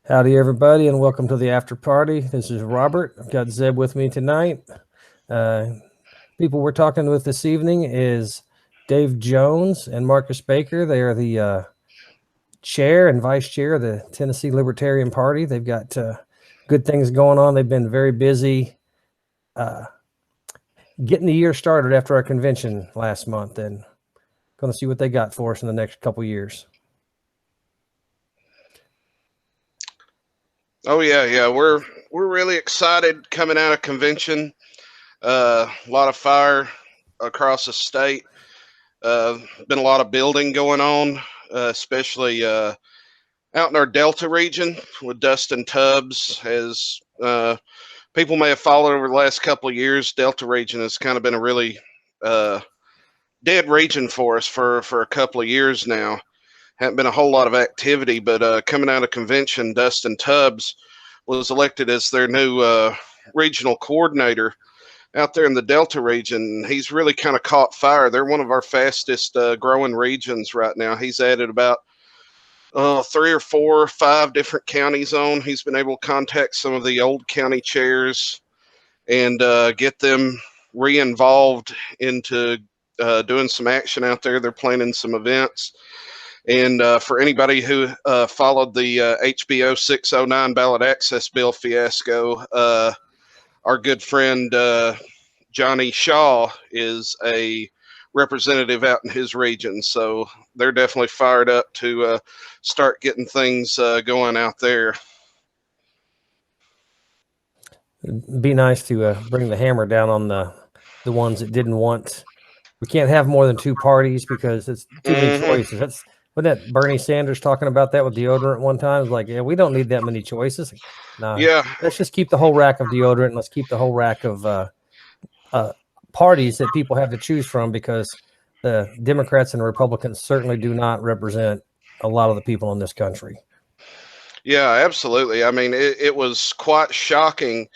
Howdy, everybody, and welcome to the after party. This is Robert. I've got Zeb with me tonight. People we're talking with this evening is Dave Jones and Marcus Baker. They are the chair and vice chair of the Tennessee Libertarian Party. They've got good things going on. They've been very busy getting the year started after our convention last month, and going to see what they got for us in the next couple years. Oh yeah. We're really excited coming out of convention. A lot of fire across the state. Been a lot of building going on, especially out in our Delta region with Dustin Tubbs. As people may have followed over the last couple of years, Delta region has kind of been a really dead region for us for a couple of years now. Haven't been a whole lot of activity, but coming out of convention, Dustin Tubbs was elected as their new regional coordinator out there in the Delta region. He's really kind of caught fire. They're one of our fastest growing regions right now. He's added about 3 or 4 or 5 different counties on. He's been able to contact some of the old county chairs and get them re-involved into doing some action out there. They're planning some events. And for anybody who followed the HBO 609 ballot access bill fiasco, our good friend Johnny Shaw is a representative out in his region. So they're definitely fired up to start getting things going out there. It'd be nice to bring the hammer down on the ones that didn't want. We can't have more than 2 parties because it's too many choices. That's what that Bernie Sanders talking about that with deodorant one time. It's like, yeah, we don't need that many choices. No, Yeah, let's just keep the whole rack of deodorant. And let's keep the whole rack of parties that people have to choose from, because the Democrats and Republicans certainly do not represent a lot of the people in this country. Yeah, absolutely. I mean, it was quite shocking,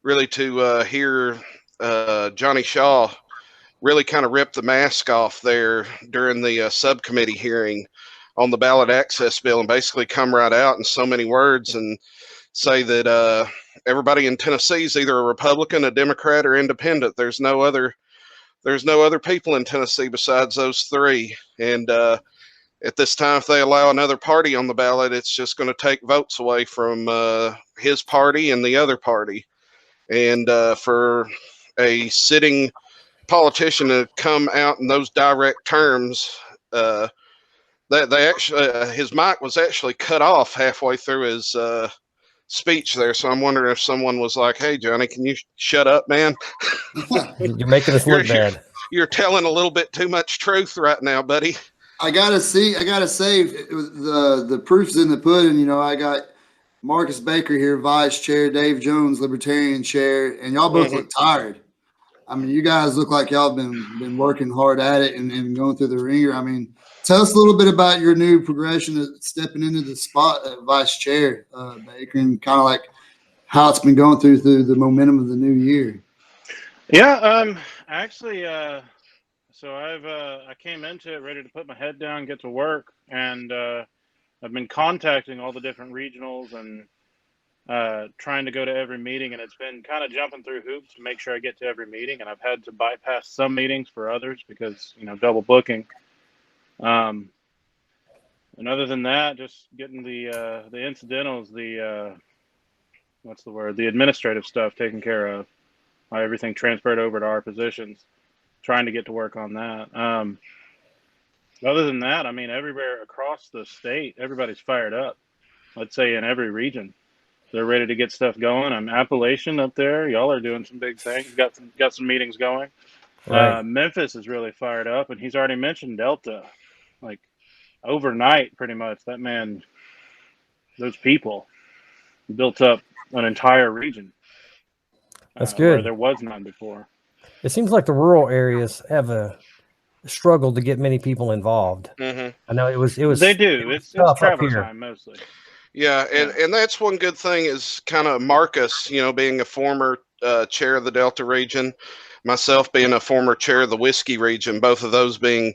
really, to hear Johnny Shaw really kind of rip the mask off there during the subcommittee hearing on the ballot access bill, and basically come right out in so many words and say that everybody in Tennessee is either a Republican, a Democrat, or independent. There's no other people in Tennessee besides those 3. And at this time, if they allow another party on the ballot, it's just going to take votes away from his party and the other party. And for a sitting politician to come out in those direct terms, they actually his mic was actually cut off halfway through his speech there. So I'm wondering if someone was like, "Hey, Johnny, can you shut up, man? You're making us look bad. You're telling a little bit too much truth right now, buddy." I gotta say, the proof's in the pudding. You know, I got Marcus Baker here, Vice Chair, Dave Jones, Libertarian Chair, and y'all both look tired. I mean, you guys look like y'all been working hard at it and going through the ringer. I mean, tell us a little bit about your new progression of stepping into the spot of Vice Chair, Baker, and kind of like how it's been going through the momentum of the new year. Yeah, actually, so I came into it ready to put my head down, get to work, and I've been contacting all the different regionals and trying to go to every meeting, and it's been kind of jumping through hoops to make sure I get to every meeting, and I've had to bypass some meetings for others because, you know, double booking. And other than that, just getting the incidentals, the administrative stuff taken care of, everything transferred over to our positions, trying to get to work on that. Other than that, I mean, everywhere across the state, everybody's fired up. Let's say in every region, they're ready to get stuff going. I'm Appalachian up there. Y'all are doing some big things. Got some meetings going. Right. Memphis is really fired up, and he's already mentioned Delta. Like overnight, pretty much, that man, those people built up an entire region. That's good. Where there was none before. It seems like the rural areas have a struggle to get many people involved. Mm-hmm. I know it was. They do. It's travel time mostly. Yeah, and that's one good thing is kind of Marcus, you know, being a former chair of the Delta region, myself being a former chair of the Whiskey region, both of those being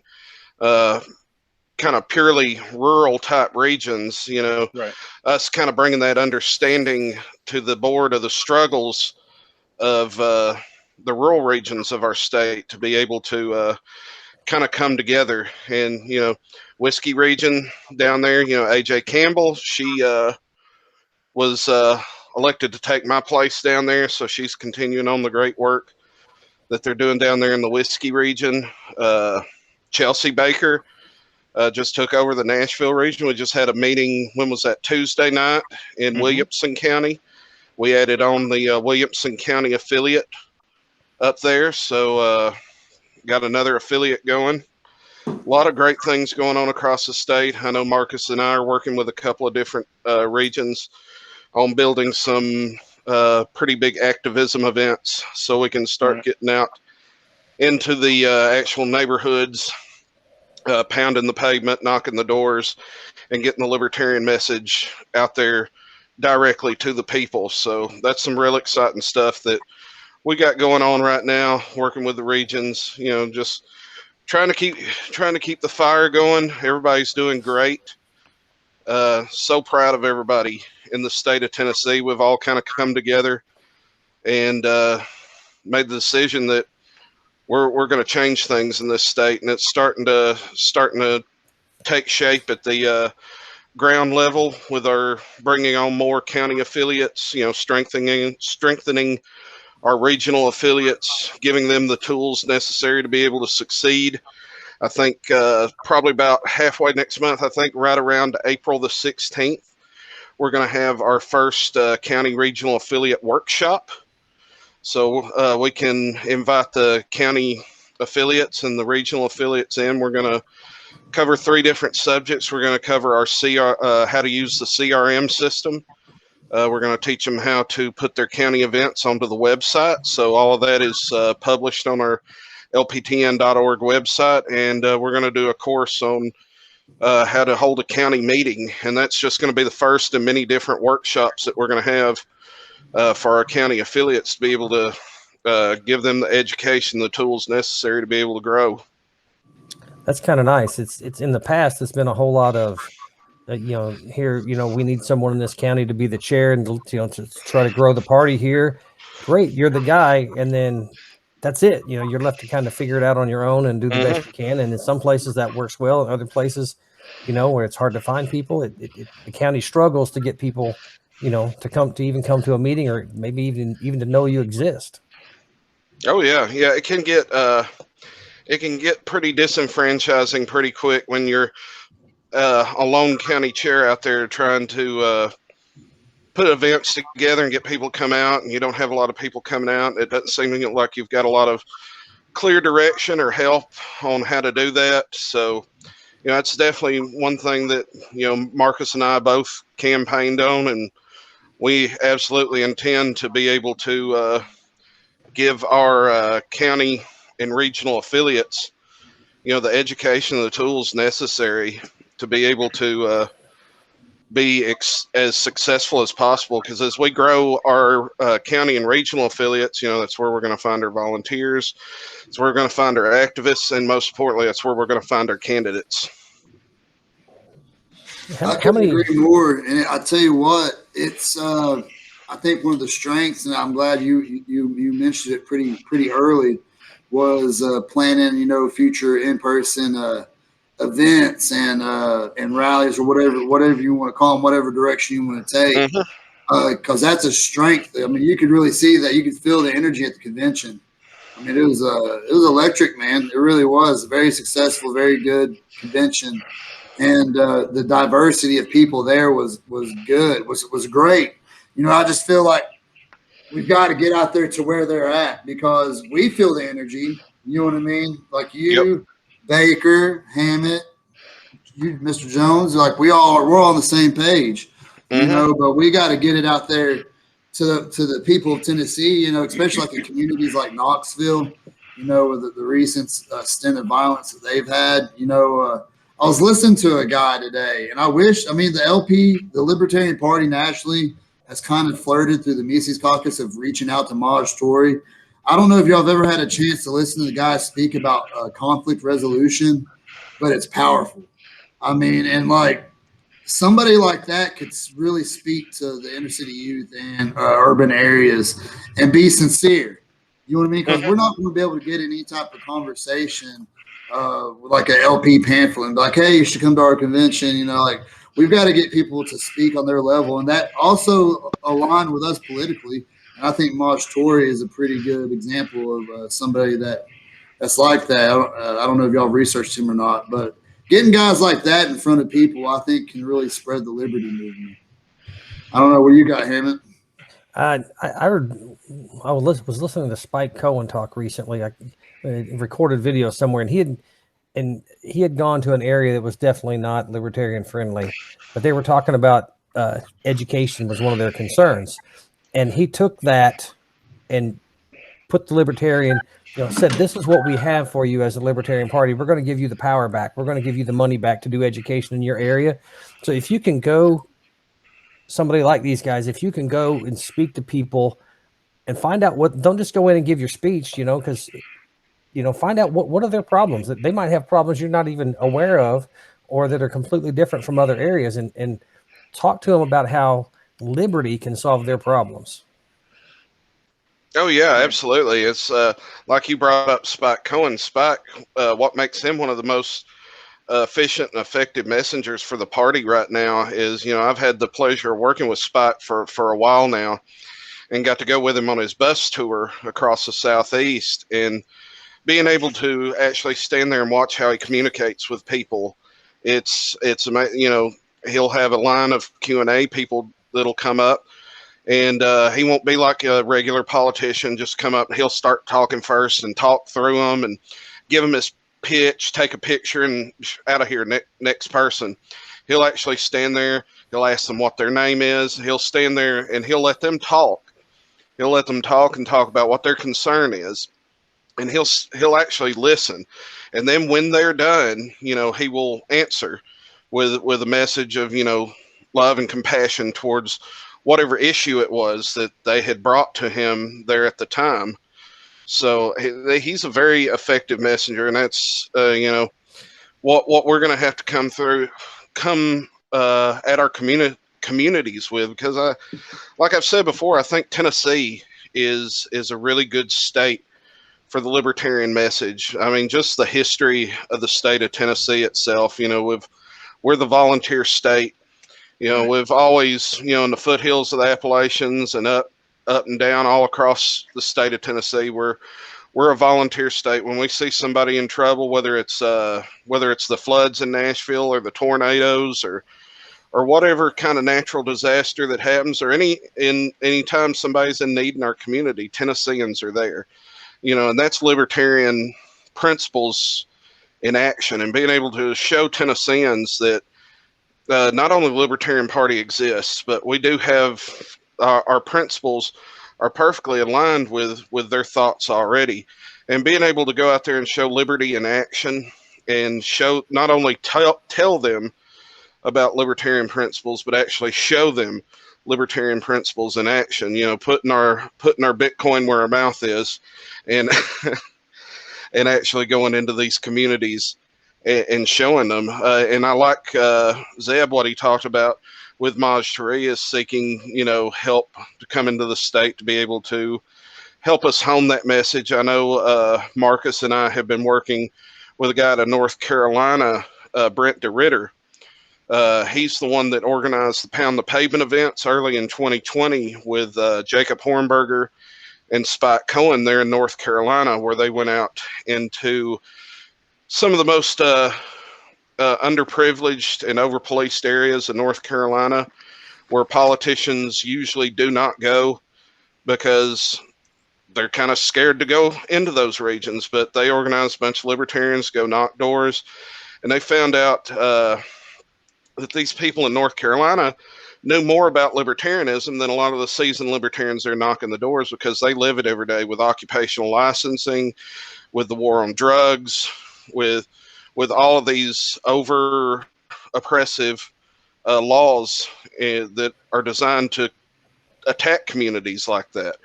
kind kind of purely rural type regions, you know, Right. us kind of bringing that understanding to the board of the struggles of the rural regions of our state to be able to kind of come together. And, you know, Whiskey region down there, you know, AJ Campbell, she was elected to take my place down there. So she's continuing on the great work that they're doing down there in the Whiskey region. Chelsea Baker just took over the Nashville region. We just had a meeting, when was that, Tuesday night in Williamson County. We added on the Williamson County affiliate up there. So got another affiliate going. A lot of great things going on across the state. I know Marcus and I are working with a couple of different regions on building some pretty big activism events so we can start getting out into the actual neighborhoods, pounding the pavement, knocking the doors, and getting the libertarian message out there directly to the people. So that's some real exciting stuff that we got going on right now, working with the regions, you know, just trying to keep the fire going. Everybody's doing great. So proud of everybody in the state of Tennessee. We've all kind of come together and made the decision that we're going to change things in this state, and it's starting to take shape at the ground level with our bringing on more county affiliates, you know, strengthening our regional affiliates, giving them the tools necessary to be able to succeed. I think probably about halfway next month, I think right around April the 16th, we're going to have our first county regional affiliate workshop. So we can invite the county affiliates and the regional affiliates in. We're going to cover 3 different subjects. We're going to cover our how to use the CRM system. We're going to teach them how to put their county events onto the website. So all of that is published on our LPTN.org website. And we're going to do a course on how to hold a county meeting. And that's just going to be the first in many different workshops that we're going to have for our county affiliates to be able to give them the education, the tools necessary to be able to grow. That's kind of nice. It's in the past, it's been a whole lot of, you know, here, you know, we need someone in this county to be the chair and, you know, to try to grow the party here. Great. You're the guy. And then that's it. You know, you're left to kind of figure it out on your own and do the best you can. And in some places that works well. In other places, you know, where it's hard to find people, the county struggles to get people, you know, to even come to a meeting, or maybe even to know you exist. Oh yeah. Yeah. It can get pretty disenfranchising pretty quick when you're a lone county chair out there trying to put events together and get people to come out, and you don't have a lot of people coming out. It doesn't seem like you've got a lot of clear direction or help on how to do that. So, you know, it's definitely one thing that, you know, Marcus and I both campaigned on, and we absolutely intend to be able to give our county and regional affiliates, you know, the education and the tools necessary to be able to be as successful as possible. Because as we grow our county and regional affiliates, you know, that's where we're going to find our volunteers. That's where we're going to find our activists. And most importantly, that's where we're going to find our candidates. I couldn't agree more. And I tell you what, it's I think one of the strengths, and I'm glad you mentioned it pretty early, was planning, you know, future in-person events and rallies, or whatever you want to call them, whatever direction you want to take, because that's a strength. I mean, you could really see that. You could feel the energy at the convention. I mean, it was electric, man. It really was a very successful, very good convention, and the diversity of people there was good, was great. You know, I just feel like we've got to get out there to where they're at, because we feel the energy. You know what I mean? Like you, Baker, Hammett, you, Mr. Jones, like we're on the same page, you know, but we got to get it out there to the people of Tennessee, you know, especially like in communities like Knoxville, you know, with the recent stint of violence that they've had. You know, I was listening to a guy today, and the Libertarian Party nationally has kind of flirted through the Mises Caucus of reaching out to Maj Tory. I don't know if y'all have ever had a chance to listen to the guy speak about conflict resolution, but it's powerful. I mean, and like somebody like that could really speak to the inner city youth and urban areas and be sincere. You know what I mean? Because we're not going to be able to get any type of conversation with like a LP pamphlet and be like, hey, you should come to our convention. You know, like we've got to get people to speak on their level, and that also align with us politically. And I think Maj Tory is a pretty good example of somebody that's like that. I don't know if y'all researched him or not, but getting guys like that in front of people, I think, can really spread the liberty movement. I don't know what you got, Hammond. I heard, I was listening to Spike Cohen talk recently. I recorded video somewhere, and he had gone to an area that was definitely not libertarian friendly, but they were talking about education was one of their concerns, and he took that and put the libertarian, said, this is what we have for you as a Libertarian Party. We're going to give you the power back. We're going to give you the money back to do education in your area. So if you can go, somebody like these guys, if you can go and speak to people and find out don't just go in and give your speech, because, find out what are their problems. That they might have problems you're not even aware of, or that are completely different from other areas, and talk to them about how liberty can solve their problems. Oh yeah, absolutely. It's like you brought up Spike Cohen. Spike, what makes him one of the most efficient and effective messengers for the party right now is, I've had the pleasure of working with Spike for a while now, and got to go with him on his bus tour across the Southeast, and being able to actually stand there and watch how he communicates with people. It's amazing. He'll have a line of Q&A people that'll come up, and he won't be like a regular politician, just come up and he'll start talking first and talk through them and give them his pitch, take a picture, and out of here, next person. He'll actually stand there. He'll ask them what their name is. He'll stand there and he'll let them talk. He'll let them talk and talk about what their concern is. And he'll actually listen. And then when they're done, he will answer with a message of, love and compassion towards whatever issue it was that they had brought to him there at the time. So he's a very effective messenger, and that's what we're going to have to come at our communities with, because like I've said before, I think Tennessee is a really good state for the libertarian message. I mean, just the history of the state of Tennessee itself. We're the volunteer state. We've always, in the foothills of the Appalachians and up and down all across the state of Tennessee, we're a volunteer state. When we see somebody in trouble, whether it's the floods in Nashville or the tornadoes or whatever kind of natural disaster that happens, or any time somebody's in need in our community, Tennesseans are there. And that's libertarian principles in action, and being able to show Tennesseans that not only the Libertarian Party exists, but we do have our principles are perfectly aligned with their thoughts already. And being able to go out there and show liberty in action, and show, not only tell them about libertarian principles, but actually show them libertarian principles in action, putting our Bitcoin where our mouth is, and and actually going into these communities and showing them. And I like Zeb, what he talked about with Maj Toure is seeking, help to come into the state to be able to help us hone that message. I know Marcus and I have been working with a guy out of North Carolina, Brent DeRitter. He's the one that organized the Pound the Pavement events early in 2020 with Jacob Hornberger and Spike Cohen there in North Carolina, where they went out into some of the most underprivileged and overpoliced areas of North Carolina, where politicians usually do not go because they're kind of scared to go into those regions. But they organized a bunch of libertarians, go knock doors, and they found out that these people in North Carolina knew more about libertarianism than a lot of the seasoned libertarians that are knocking the doors, because they live it every day with occupational licensing, with the war on drugs, with all of these over oppressive laws that are designed to attack communities like that.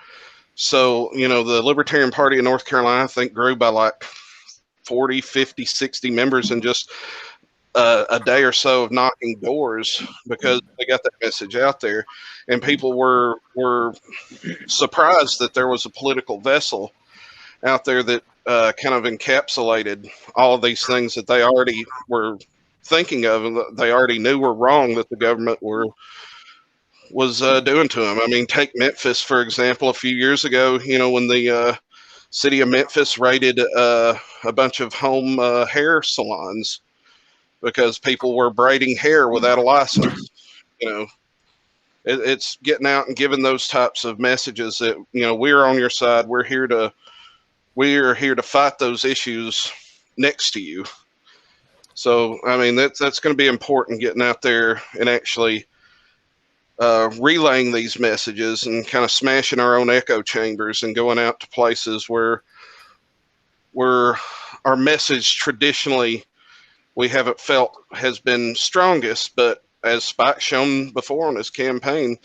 So, the Libertarian Party in North Carolina, I think, grew by like 40, 50, 60 members in just a day or so of knocking doors because they got that message out there, and people were surprised that there was a political vessel out there that kind of encapsulated all of these things that they already were thinking of and that they already knew were wrong that the government was doing to them. I mean, take Memphis for example. A few years ago, you know, when the city of Memphis raided a bunch of home hair salons because people were braiding hair without a license. You know, it's getting out and giving those types of messages that, you know, we're on your side. We're here to fight those issues next to you. So, I mean, that's going to be important, getting out there and actually relaying these messages and kind of smashing our own echo chambers and going out to places where our message traditionally we haven't felt has been strongest. But as Spike's shown before on his campaign,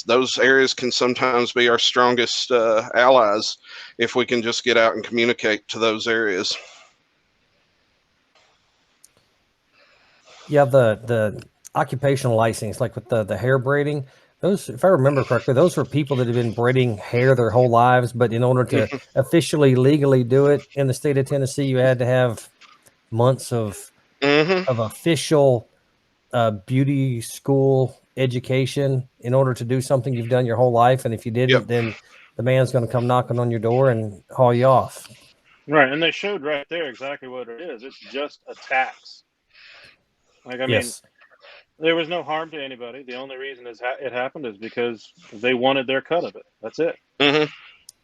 those areas can sometimes be our strongest allies if we can just get out and communicate to those areas. Yeah, the occupational license, like with the hair braiding, those, if I remember correctly, those were people that have been braiding hair their whole lives, but in order to officially legally do it in the state of Tennessee, you had to have months of official beauty school education in order to do something you've done your whole life. And if you didn't, then the man's going to come knocking on your door and haul you off. Right, and they showed right there exactly what it is. It's just a tax. Like, I mean, there was no harm to anybody. The only reason it happened is because they wanted their cut of it. That's it.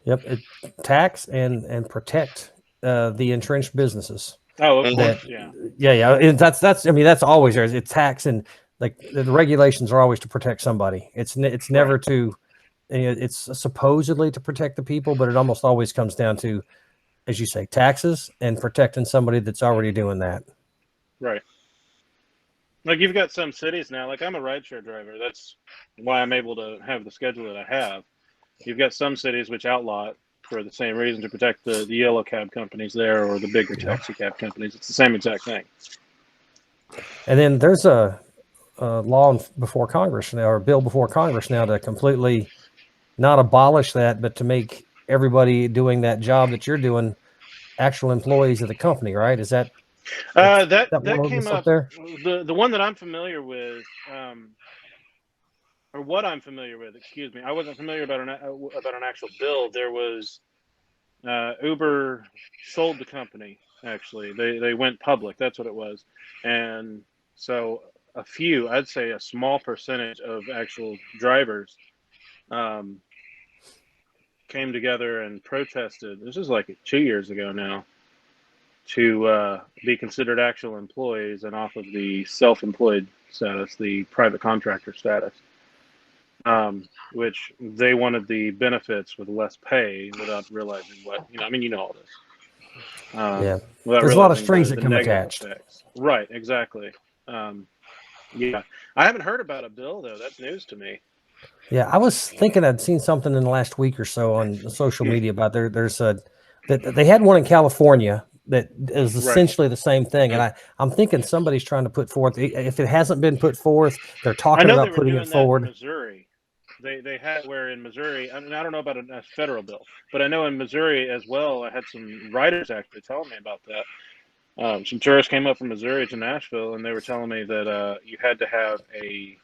Yep, tax and protect the entrenched businesses. Oh, of course, yeah. And that's. I mean, that's always there. It's tax, and like the regulations are always to protect somebody. It's never to. It's supposedly to protect the people, but it almost always comes down to, as you say, taxes and protecting somebody that's already doing that. Right. Like, you've got some cities now. Like, I'm a rideshare driver. That's why I'm able to have the schedule that I have. You've got some cities which outlaw it for the same reason, to protect the yellow cab companies there, or the bigger taxi cab companies. It's the same exact thing. And then there's a law before Congress now, or a bill before Congress now, to completely not abolish that, but to make everybody doing that job that you're doing actual employees of the company, right? Is that that one came up there? The one that I'm familiar with, or what I'm familiar with, excuse me. I wasn't familiar about an actual bill. There was Uber sold the company. Actually, they went public. That's what it was. And so I'd say a small percentage of actual drivers came together and protested. This is like 2 years ago now, to be considered actual employees and off of the self-employed status, the private contractor status. Which they wanted the benefits with less pay without realizing what, I mean, you know all this. There's a lot of strings that come attached. Effects. Right, exactly. Yeah, I haven't heard about a bill though. That's news to me. Yeah, I was thinking I'd seen something in the last week or so on social media about there's that they had one in California that is essentially the same thing, and I'm thinking somebody's trying to put forth. If it hasn't been put forth, they're talking about putting it forward. In Missouri. They had, where in Missouri, I mean, I don't know about a federal bill, but I know in Missouri as well. I had some writers actually telling me about that. Some tourists came up from Missouri to Nashville, and they were telling me that you had to have an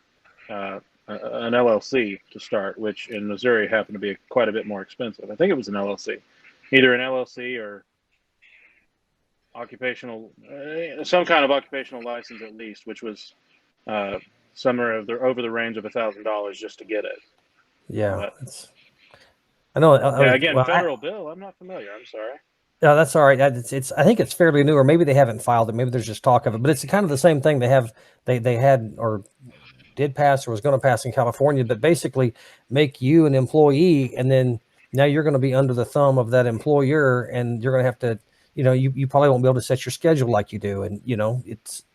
LLC to start, which in Missouri happened to be quite a bit more expensive. I think it was an LLC, either an LLC or occupational, some kind of occupational license at least, which was somewhere over the range of $1,000 just to get it. Yeah, I know. Again, federal bill. I'm not familiar. I'm sorry. No, that's all right. It's. I think it's fairly new, or maybe they haven't filed it. Maybe there's just talk of it. But it's kind of the same thing. They had or did pass or was going to pass in California, but basically make you an employee, and then now you're going to be under the thumb of that employer, and you're going to have to. You probably won't be able to set your schedule like you do, and it's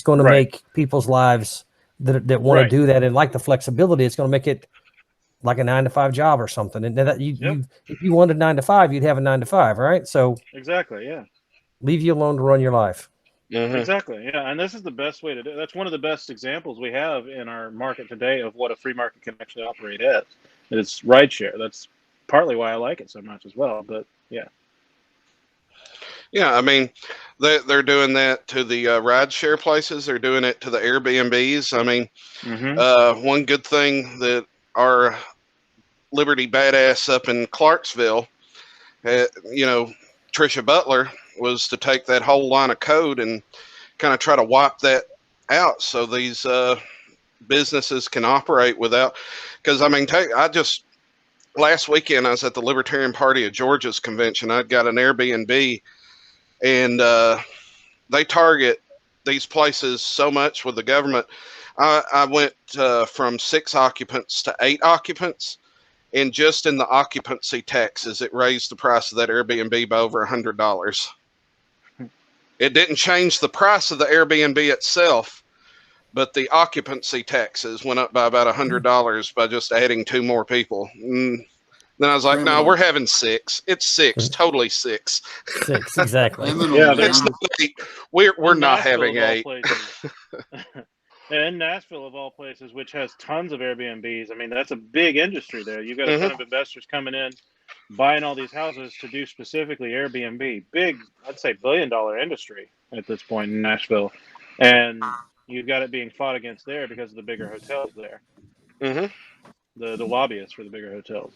going to make people's lives that want to do that and like the flexibility. It's going to make it like a 9-to-5 job or something. And that if you wanted 9 to 5, you'd have a 9 to 5, right? So exactly, yeah. Leave you alone to run your life. Exactly. Yeah, and this is the best way to do it. That's one of the best examples we have in our market today of what a free market can actually operate as. It's rideshare. That's partly why I like it so much as well. But yeah. Yeah, I mean, they're doing that to the ride share places. They're doing it to the Airbnbs. I mean, one good thing that our Liberty badass up in Clarksville, you know, Trisha Butler, was to take that whole line of code and kind of try to wipe that out so these businesses can operate without. Because I mean, last weekend I was at the Libertarian Party of Georgia's convention. I'd got an Airbnb, and they target these places so much with the government. I went from 6 occupants to 8 occupants, and just in the occupancy taxes, it raised the price of that Airbnb by over $100. It didn't change the price of the Airbnb itself, but the occupancy taxes went up by about $100 by just adding 2 more people. Then I was like, no, we're having 6. It's 6, totally 6. 6, exactly. Yeah, It's not 8. We're not having 8. In Nashville, of all places, which has tons of Airbnbs, I mean, that's a big industry there. You've got a ton of investors coming in, buying all these houses to do specifically Airbnb. Big, I'd say, billion-dollar industry at this point in Nashville. And you've got it being fought against there because of the bigger hotels there. The lobbyists for the bigger hotels.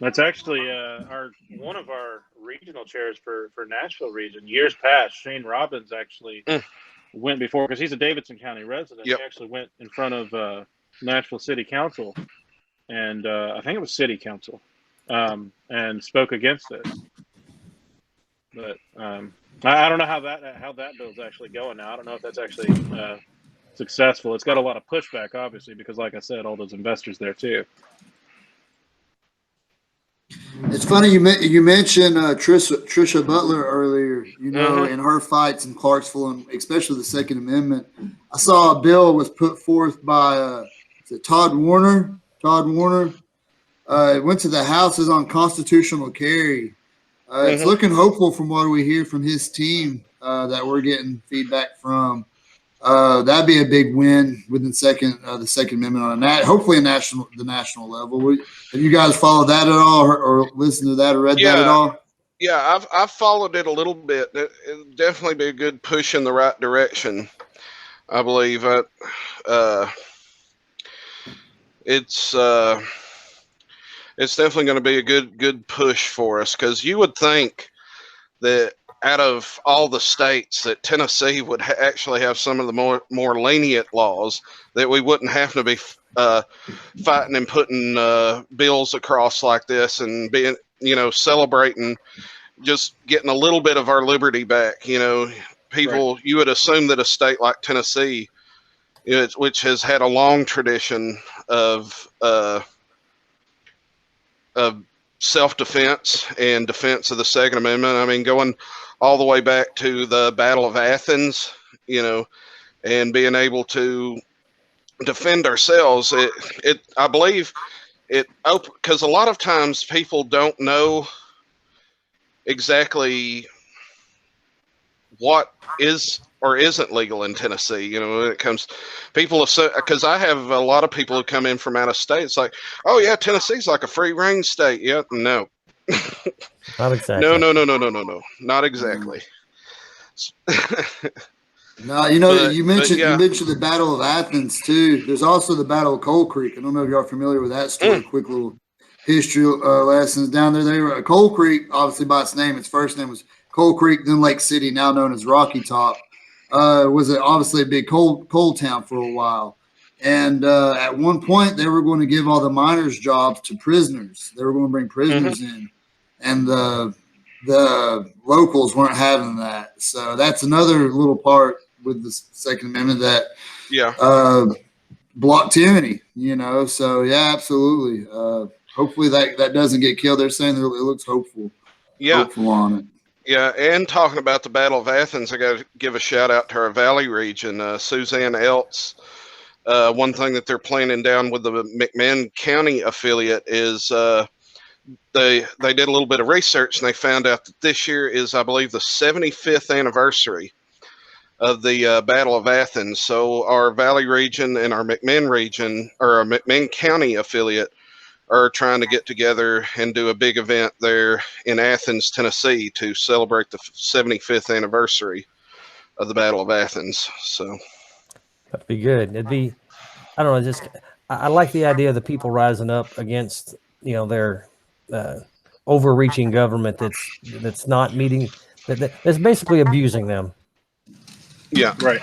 That's actually one of our regional chairs for Nashville region. Years past, Shane Robbins actually went before, because he's a Davidson County resident. He actually went in front of Nashville City Council, and I think it was City Council, and spoke against it. But I don't know how that bill's actually going now. I don't know if that's actually successful. It's got a lot of pushback, obviously, because, like I said, all those investors there too. It's funny you mentioned Trisha Butler earlier. You know, in her fights in Clarksville, and especially the Second Amendment, I saw a bill was put forth by Todd Warner. It went to the House as on constitutional carry. It's looking hopeful from what we hear from his team that we're getting feedback from. That'd be a big win within the Second Amendment on that. Hopefully, the national level. Have you guys followed that at all, or listened to that, or read that at all? Yeah, I've followed it a little bit. It'll definitely be a good push in the right direction, I believe. It's definitely going to be a good push for us, because you would think that out of all the states that Tennessee would actually have some of the more lenient laws, that we wouldn't have to be fighting and putting bills across like this and being, celebrating just getting a little bit of our liberty back. People, you would assume that a state like Tennessee, which has had a long tradition of self-defense and defense of the Second Amendment. I mean, going all the way back to the Battle of Athens, and being able to defend ourselves. I believe it, because a lot of times people don't know exactly what is or isn't legal in Tennessee. When it comes, people, because I have a lot of people who come in from out of state. It's like, oh yeah, Tennessee's like a free range state. Yeah, no. Not exactly. No, not exactly. No, you mentioned the Battle of Athens too. There's also the Battle of Coal Creek. I don't know if y'all are familiar with that story. Quick little history lessons down there. They were Coal Creek, obviously by its name. Its first name was Coal Creek, then Lake City, now known as Rocky Top. Was obviously a big coal town for a while. And at one point, they were going to give all the miners' jobs to prisoners. They were going to bring prisoners in, and the locals weren't having that. So that's another little part with the Second Amendment that blocked tyranny. So yeah, absolutely. Hopefully that doesn't get killed. They're saying that it looks hopeful. Hopeful on it. Yeah, and talking about the Battle of Athens, I got to give a shout out to our Valley region, Suzanne Eltz. One thing that they're planning down with the McMahon County affiliate is they did a little bit of research and they found out that this year is, I believe, the 75th anniversary of the Battle of Athens. So our Valley region and our McMinn region, or our McMinn County affiliate, are trying to get together and do a big event there in Athens, Tennessee, to celebrate the 75th anniversary of the Battle of Athens. So That'd be good. It'd be, I don't know, just I like the idea of the people rising up against, their overreaching government that's not meeting, that's basically abusing them. yeah, Right.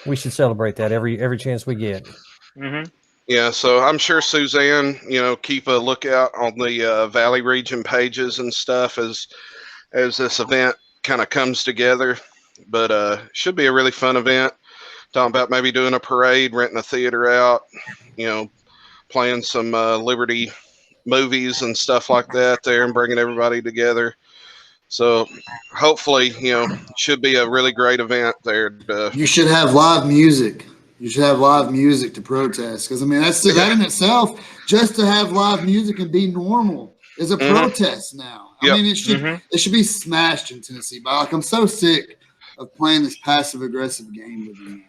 We should celebrate that every chance we get. Mm-hmm. yeah. So I'm sure Suzanne, keep a lookout on the Valley region pages and stuff as this event kind of comes together. But should be a really fun event. Talking about maybe doing a parade, renting a theater out, playing some Liberty movies and stuff like that there, and bringing everybody together. So hopefully, should be a really great event there. You should have live music. You should have live music to protest, because I mean that in itself, just to have live music and be normal is a protest now. I mean, it should be smashed in Tennessee. But like, I'm so sick of playing this passive aggressive game with them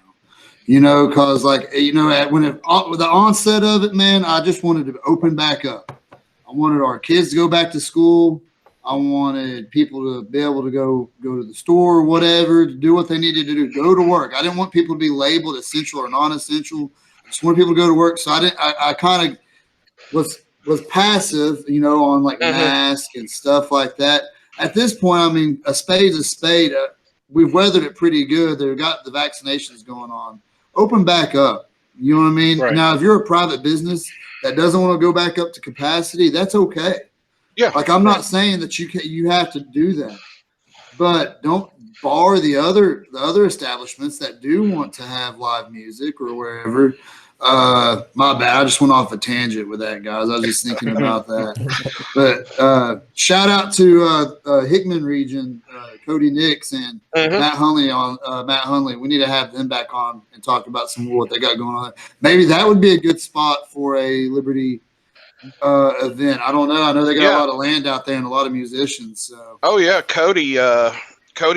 now. Because with the onset of it, man, I just wanted to open back up. I wanted our kids to go back to school. I wanted people to be able to go to the store or whatever, to do what they needed to do, go to work. I didn't want people to be labeled essential or non-essential. I just wanted people to go to work. So I kind of was passive, on like masks and stuff like that. At this point, I mean, a spade's a spade. We've weathered it pretty good. They've got the vaccinations going on. Open back up. You know what I mean? Right. Now, if you're a private business that doesn't want to go back up to capacity, that's okay. Yeah. Like, I'm not saying that you have to do that, but don't bar the other establishments that do want to have live music or wherever. My bad. I just went off a tangent with that, guys. I was just thinking about that. But shout out to Hickman region, Cody Nix and Matt Hunley. We need to have them back on and talk about some more what they got going on. Maybe that would be a good spot for a Liberty event. I don't know. I know they got a lot of land out there and a lot of musicians. So. Oh yeah, Cody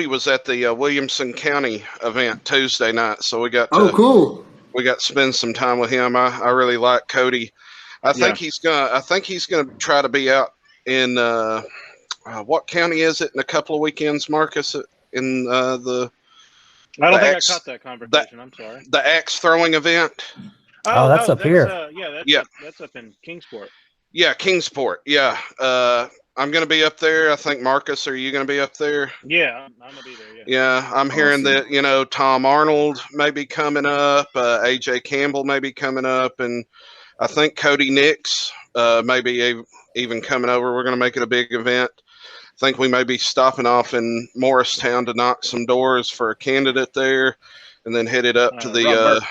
was at the Williamson County event Tuesday night, so we got cool. We got to spend some time with him. I really like Cody. I think he's gonna try to be out in what county is it in a couple of weekends, Marcus? In I don't think I caught that conversation. I'm sorry. The axe throwing event. Oh, that's up here. That's up in Kingsport. Yeah, Kingsport. Yeah. I'm going to be up there. I think, Marcus, are you going to be up there? Yeah, I'm going to be there, Yeah, I'm hearing that, Tom Arnold may be coming up, AJ Campbell may be coming up, and I think Cody Nix may be even coming over. We're going to make it a big event. I think we may be stopping off in Morristown to knock some doors for a candidate there, and then headed up to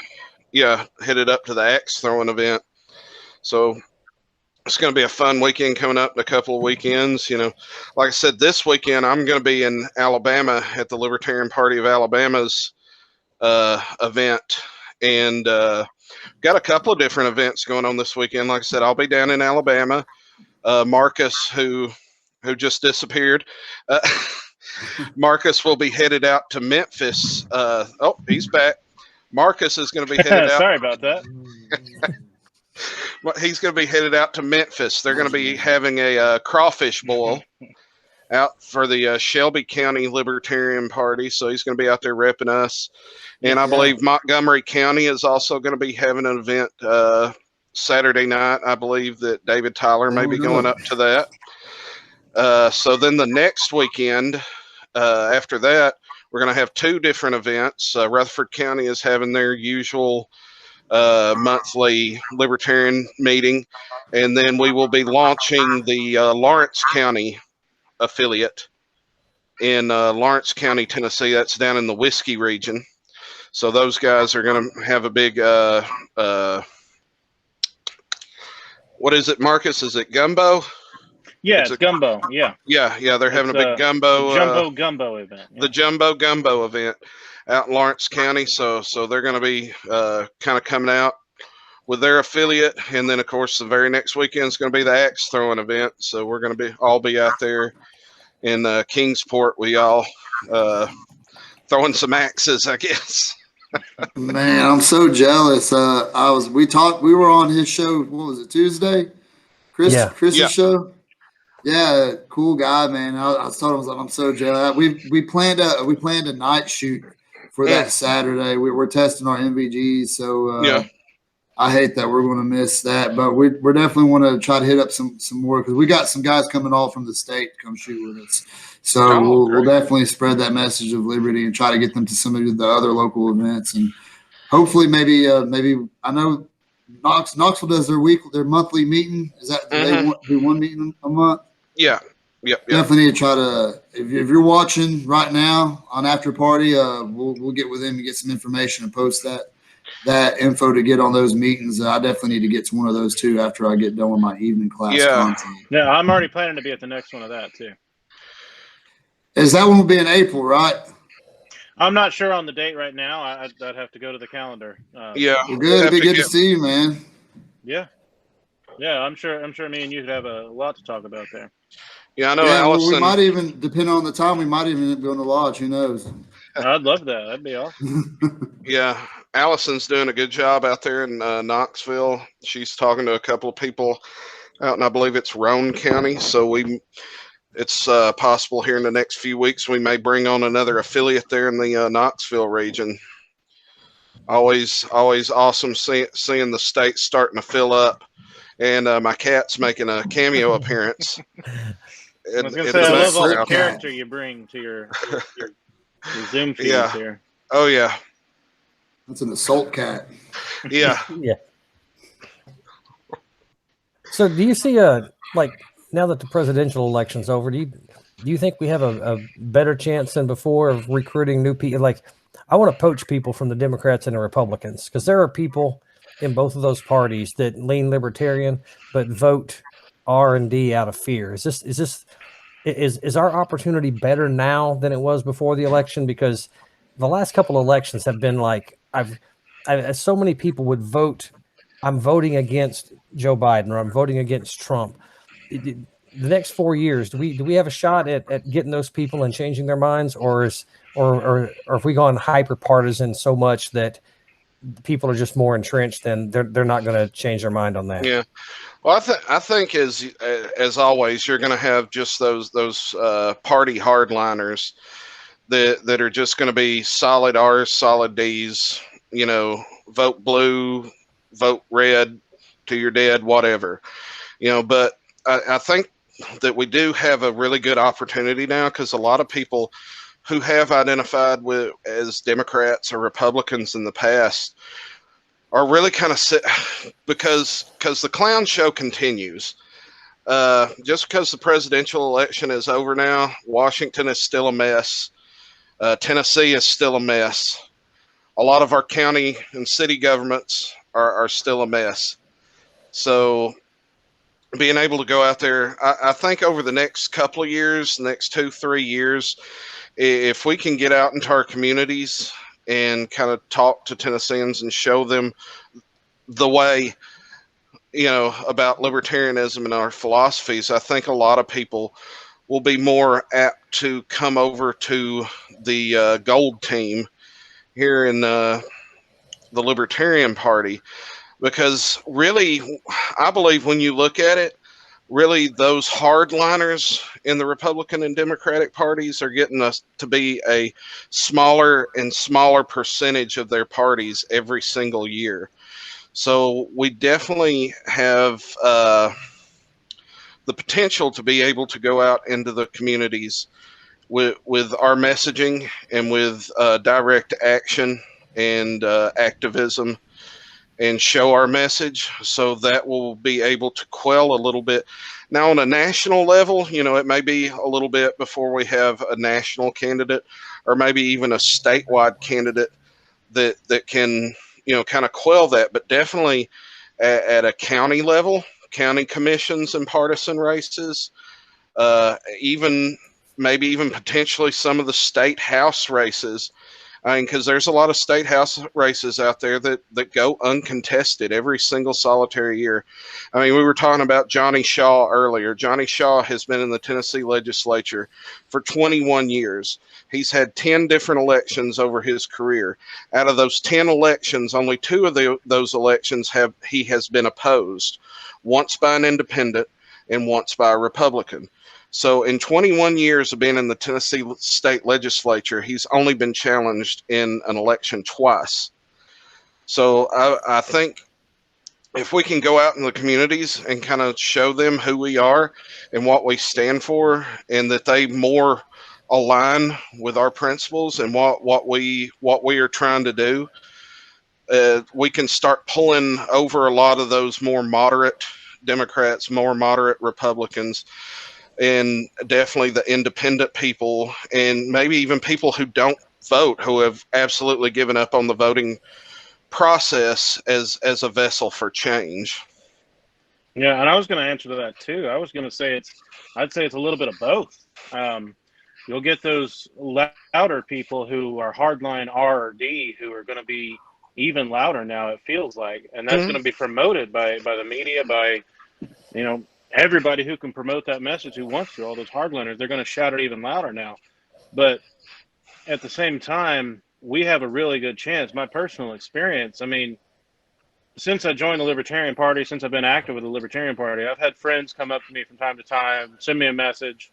headed up to the axe throwing event. So it's going to be a fun weekend coming up in a couple of weekends. Like I said, this weekend I'm going to be in Alabama at the Libertarian Party of Alabama's event, and got a couple of different events going on this weekend. Like I said, I'll be down in Alabama. Marcus, who just disappeared, Marcus will be headed out to Memphis. He's back. Marcus is going to be headed out. Sorry about that. He's going to be headed out to Memphis. They're going to be having a crawfish boil out for the Shelby County Libertarian Party. So he's going to be out there repping us. And I believe Montgomery County is also going to be having an event Saturday night. I believe that David Tyler may be going up to that. So then the next weekend after that, we're going to have two different events. Rutherford County is having their usual monthly Libertarian meeting, and then we will be launching the Lawrence County affiliate in Lawrence County, Tennessee. That's down in the Whiskey region. So those guys are going to have a big what is it, Marcus? Is it gumbo? Yeah, it's gumbo. Yeah. Yeah. They're having a big gumbo event. Yeah. The jumbo gumbo event out in Lawrence County. So they're going to be kind of coming out with their affiliate. And then, of course, the very next weekend is going to be the axe throwing event. So we're going to all be out there in Kingsport. We all throwing some axes, I guess. Man, I'm so jealous. We were on his show. What was it, Tuesday? Chris's Yeah. show. Yeah, cool guy, man. I told him, I was like, I'm so jealous. We planned a night shoot for that Saturday. We're testing our MVGs, so Yeah. I hate that we're going to miss that, but we're definitely want to try to hit up some more because we got some guys coming all from the state to come shoot with us. So we'll definitely spread that message of liberty and try to get them to some of the other local events, and hopefully maybe I know Knoxville does their monthly meeting. Is that do they do one meeting a month? Yeah. Yep. Definitely need to try to. If you're watching right now on After Party, we'll get with him and get some information and post that info to get on those meetings. I definitely need to get to one of those too after I get done with my evening class content. Yeah, I'm already planning to be at the next one of that too. Is that one will be in April, right? I'm not sure on the date right now. I'd have to go to the calendar. Yeah. Well, good. It'd be good to see you, man. Yeah. Yeah, I'm sure me and you could have a lot to talk about there. Yeah, I know. Yeah, Allison. well, we might even, depending on the time, we might even go in the lodge. Who knows? I'd love that. That'd be awesome. Yeah, Allison's doing a good job out there in Knoxville. She's talking to a couple of people out in, I believe it's Roane County. So it's possible here in the next few weeks we may bring on another affiliate there in the Knoxville region. Always awesome seeing the state starting to fill up, and my cat's making a cameo appearance. I was going to say, I love all the character you bring to your Zoom feeds here. Oh, yeah. That's an assault cat. Yeah. Yeah. So do you see like now that the presidential election's over, do you think we have a better chance than before of recruiting new people? Like, I want to poach people from the Democrats and the Republicans because there are people in both of those parties that lean libertarian but vote R&D out of fear. Is our opportunity better now than it was before the election? Because the last couple of elections have been like so many people would vote. I'm voting against Joe Biden or I'm voting against Trump. The next 4 years, do we have a shot at getting those people and changing their minds, or if we go on hyper partisan so much that people are just more entrenched and they're not going to change their mind on that? Yeah. Well, I think as always, you're going to have just those party hardliners that are just going to be solid R's, solid D's. You know, vote blue, vote red till you're dead, whatever. You know, but I think that we do have a really good opportunity now because a lot of people who have identified as Democrats or Republicans in the past are really kind of because the clown show continues. Just because the presidential election is over now, Washington is still a mess. Tennessee is still a mess. A lot of our county and city governments are still a mess. So being able to go out there, I think over the next couple of years, next 2-3 years, if we can get out into our communities and kind of talk to Tennesseans and show them the way, you know, about libertarianism and our philosophies, I think a lot of people will be more apt to come over to the gold team here in the Libertarian Party. Because really, I believe when you look at it, really those hardliners in the Republican and Democratic parties are getting us to be a smaller and smaller percentage of their parties every single year. So we definitely have the potential to be able to go out into the communities with our messaging and with direct action and activism and show our message, so that will be able to quell a little bit. Now on a national level, you know, it may be a little bit before we have a national candidate or maybe even a statewide candidate that can, you know, kind of quell that. But definitely at a county level, county commissions and partisan races, maybe even potentially some of the state house races, I mean, because there's a lot of state house races out there that go uncontested every single solitary year. I mean, we were talking about Johnny Shaw earlier. Johnny Shaw has been in the Tennessee legislature for 21 years. He's had 10 different elections over his career. Out of those 10 elections, only 2 of those elections he has been opposed, once by an independent and once by a Republican. So in 21 years of being in the Tennessee state legislature, he's only been challenged in an election twice. So I think if we can go out in the communities and kind of show them who we are and what we stand for, and that they more align with our principles and what we are trying to do, we can start pulling over a lot of those more moderate Democrats, more moderate Republicans, and definitely the independent people, and maybe even people who don't vote, who have absolutely given up on the voting process as a vessel for change. Yeah, and I was going to answer to that too. I was going to say I'd say it's a little bit of both. You'll get those louder people who are hardline R or D who are going to be even louder now, it feels like, and that's going to be promoted by the media, by everybody who can promote that message who wants to. All those hardliners, they're going to shout it even louder now. But at the same time, we have a really good chance. My personal experience, I mean, since I joined the Libertarian Party, since I've been active with the Libertarian Party, I've had friends come up to me from time to time, send me a message,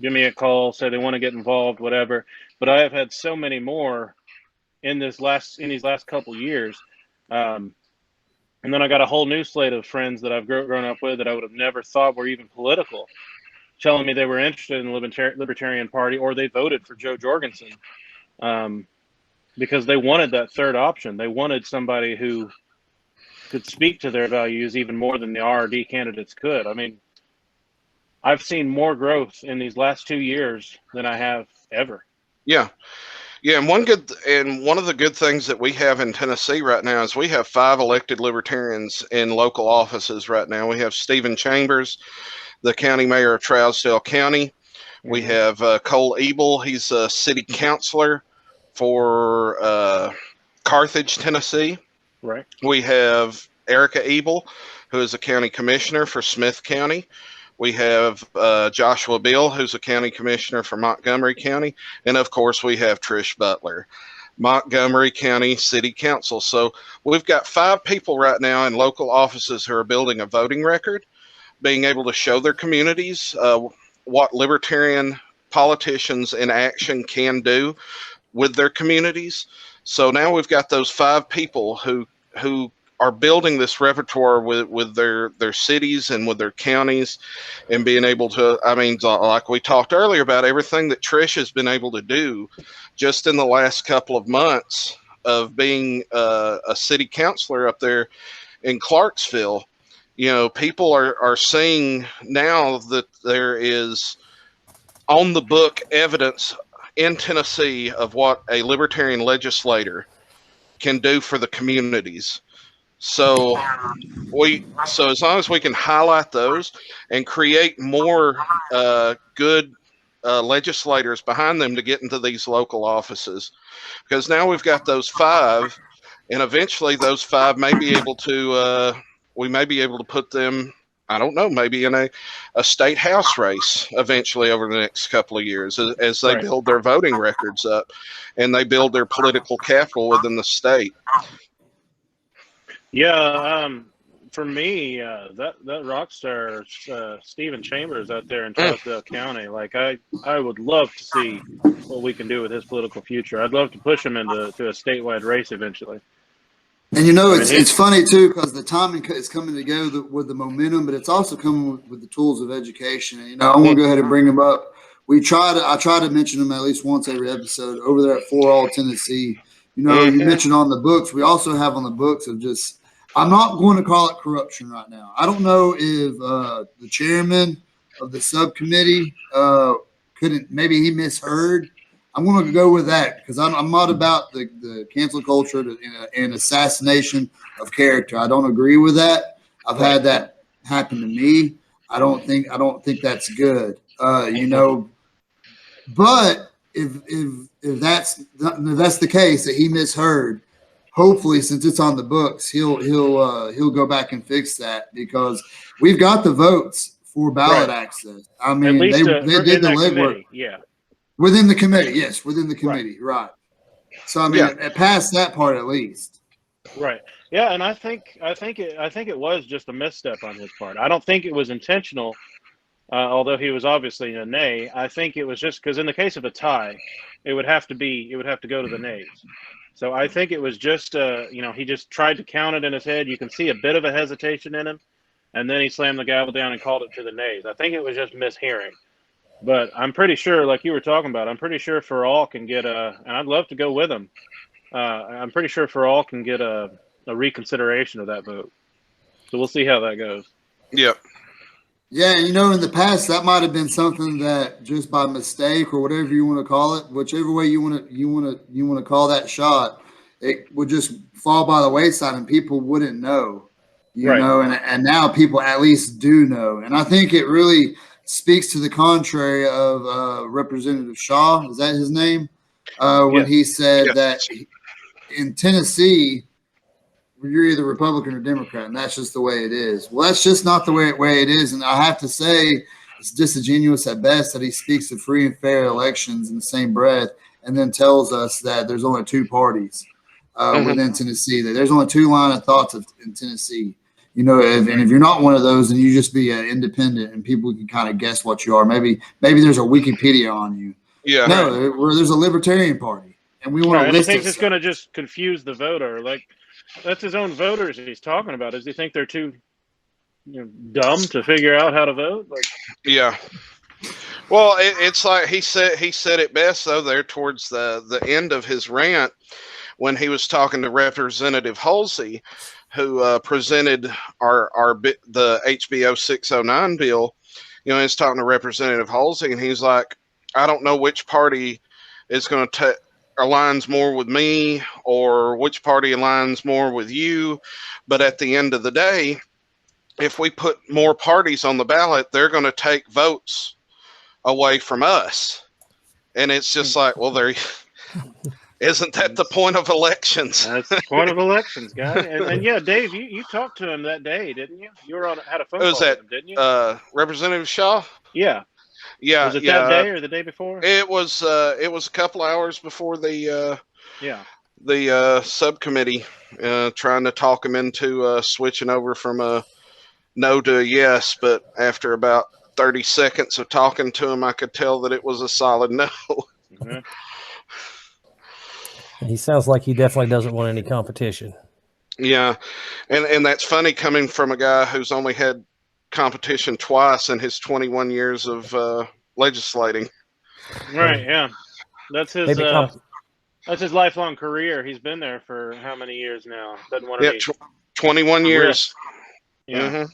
give me a call, say they want to get involved, whatever. But I have had so many more in these last couple years. And then I got a whole new slate of friends that I've grown up with that I would have never thought were even political, telling me they were interested in the Libertarian Party, or they voted for Joe Jorgensen because they wanted that third option. They wanted somebody who could speak to their values even more than the RD candidates could. I mean, I've seen more growth in these last 2 years than I have ever. Yeah. Yeah, and one of the good things that we have in Tennessee right now is we have 5 elected libertarians in local offices right now. We have Stephen Chambers, the county mayor of Trousdale County. We have Cole Ebel. He's a city councilor for Carthage, Tennessee. Right. We have Erica Ebel, who is a county commissioner for Smith County. We have Joshua Bill, who's a county commissioner for Montgomery County. And, of course, we have Trish Butler, Montgomery County City Council. So we've got 5 people right now in local offices who are building a voting record, being able to show their communities what libertarian politicians in action can do with their communities. So now we've got those 5 people who are building this repertoire with their cities and with their counties, and being able to, I mean, like we talked earlier about everything that Trish has been able to do just in the last couple of months of being a city councilor up there in Clarksville. People are seeing now that there is on the book evidence in Tennessee of what a libertarian legislator can do for the communities. So as long as we can highlight those and create more good legislators behind them to get into these local offices, because now we've got those 5, and eventually those 5 may be able to we may be able to put them, I don't know, maybe in a state house race eventually over the next couple of years as they build their voting records up and they build their political capital within the state. Yeah, for me, that rock star Stephen Chambers out there in Trousdale County, like I would love to see what we can do with his political future. I'd love to push him into a statewide race eventually. And it's funny too, because the timing is coming together with the momentum, but it's also coming with the tools of education. And, I want to go ahead and bring them up. I try to mention them at least once every episode over there at 4 All Tennessee. You mentioned on the books. We also have on the books of just, I'm not going to call it corruption right now. I don't know if the chairman of the subcommittee maybe he misheard. I'm going to go with that because I'm not about the cancel culture and assassination of character. I don't agree with that. I've had that happen to me. I don't think that's good. But if that's the case, that he misheard, hopefully, since it's on the books, he'll go back and fix that, because we've got the votes for ballot access. I At mean, least they did the legwork committee. Yeah. within the committee. Yes, within the committee, right. So I mean, past that part at least. Right. Yeah, and I think it was just a misstep on his part. I don't think it was intentional, although he was obviously a nay. I think it was just because in the case of a tie, it would have to go to the nays. So I think it was just he just tried to count it in his head. You can see a bit of a hesitation in him, and then he slammed the gavel down and called it to the nays. I think it was just mishearing. But I'm pretty sure, like you were talking about, I'm pretty sure For All can get and I'd love to go with him. I'm pretty sure For All can get a reconsideration of that vote. So we'll see how that goes. Yep. Yeah, in the past that might have been something that just by mistake or whatever you want to call it, whichever way you want to call that shot, it would just fall by the wayside and people wouldn't know, you know, and now people at least do know. And I think it really speaks to the contrary of Representative Shaw. Is that his name? When he said that in Tennessee, you're either Republican or Democrat, and that's just the way it is. Well, that's just not the way it is. And I have to say, it's disingenuous at best that he speaks of free and fair elections in the same breath and then tells us that there's only two parties within Tennessee. That there's only two line of thoughts in Tennessee. And if you're not one of those, then you just be independent, and people can kind of guess what you are. Maybe there's a Wikipedia on you. Yeah. No, there's a Libertarian Party, and we want to and list he thinks it's going to just confuse the voter. Like, that's his own voters he's talking about. Does he think they're too dumb to figure out how to vote? Like, yeah. Well, it's like he said it best though there towards the end of his rant when he was talking to Representative Halsey, who presented the HB 0609 bill. He's talking to Representative Halsey, and he's like, I don't know which party is going to aligns more with me or which party aligns more with you. But at the end of the day, if we put more parties on the ballot, they're going to take votes away from us. And it's just like, well, isn't that the point of elections? That's the point of elections, guy. And yeah, Dave, you talked to him that day, didn't you? You were had a phone call with him, didn't you? Representative Shaw? Yeah. Yeah. Was it that day or the day before? It was a couple hours before the subcommittee, trying to talk him into switching over from a no to a yes. But after about 30 seconds of talking to him, I could tell that it was a solid no. Mm-hmm. He sounds like he definitely doesn't want any competition. Yeah. And that's funny coming from a guy who's only had competition twice in his 21 years of legislating. Right. Yeah. That's his lifelong career. He's been there for how many years now? Doesn't want to 21 years. Yeah. Mm-hmm.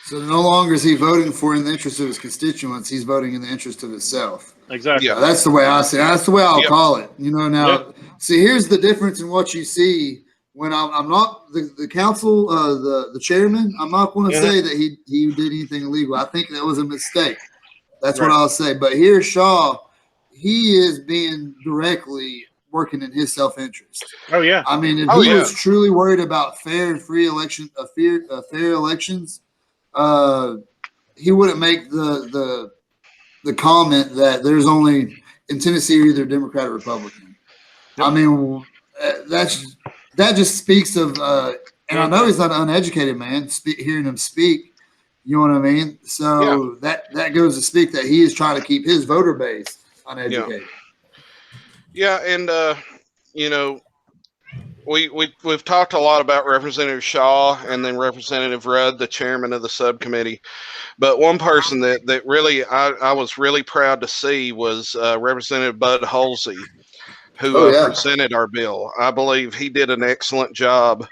So no longer is he voting for in the interest of his constituents. He's voting in the interest of himself. Exactly. Yeah. That's the way I see it. That's the way I'll call it. Now, see, here's the difference in what you see when I'm not the council, the chairman. I'm not going to say that he did anything illegal. I think that was a mistake. That's what I'll say. But here, Shaw, he is being directly working in his self-interest. Oh yeah. I mean, if he was truly worried about fair and free election, fair elections, he wouldn't make the comment that there's only in Tennessee you're either Democrat or Republican. Yep. I mean, that just speaks of, and I know he's not an uneducated man. Hearing him speak, you know what I mean. So that goes to speak that he is trying to keep his voter base uneducated. Yeah, and we've talked a lot about Representative Shaw and then Representative Rudd, the chairman of the subcommittee. But one person that really I was really proud to see was Representative Bud Halsey, who presented our bill. I believe he did an excellent job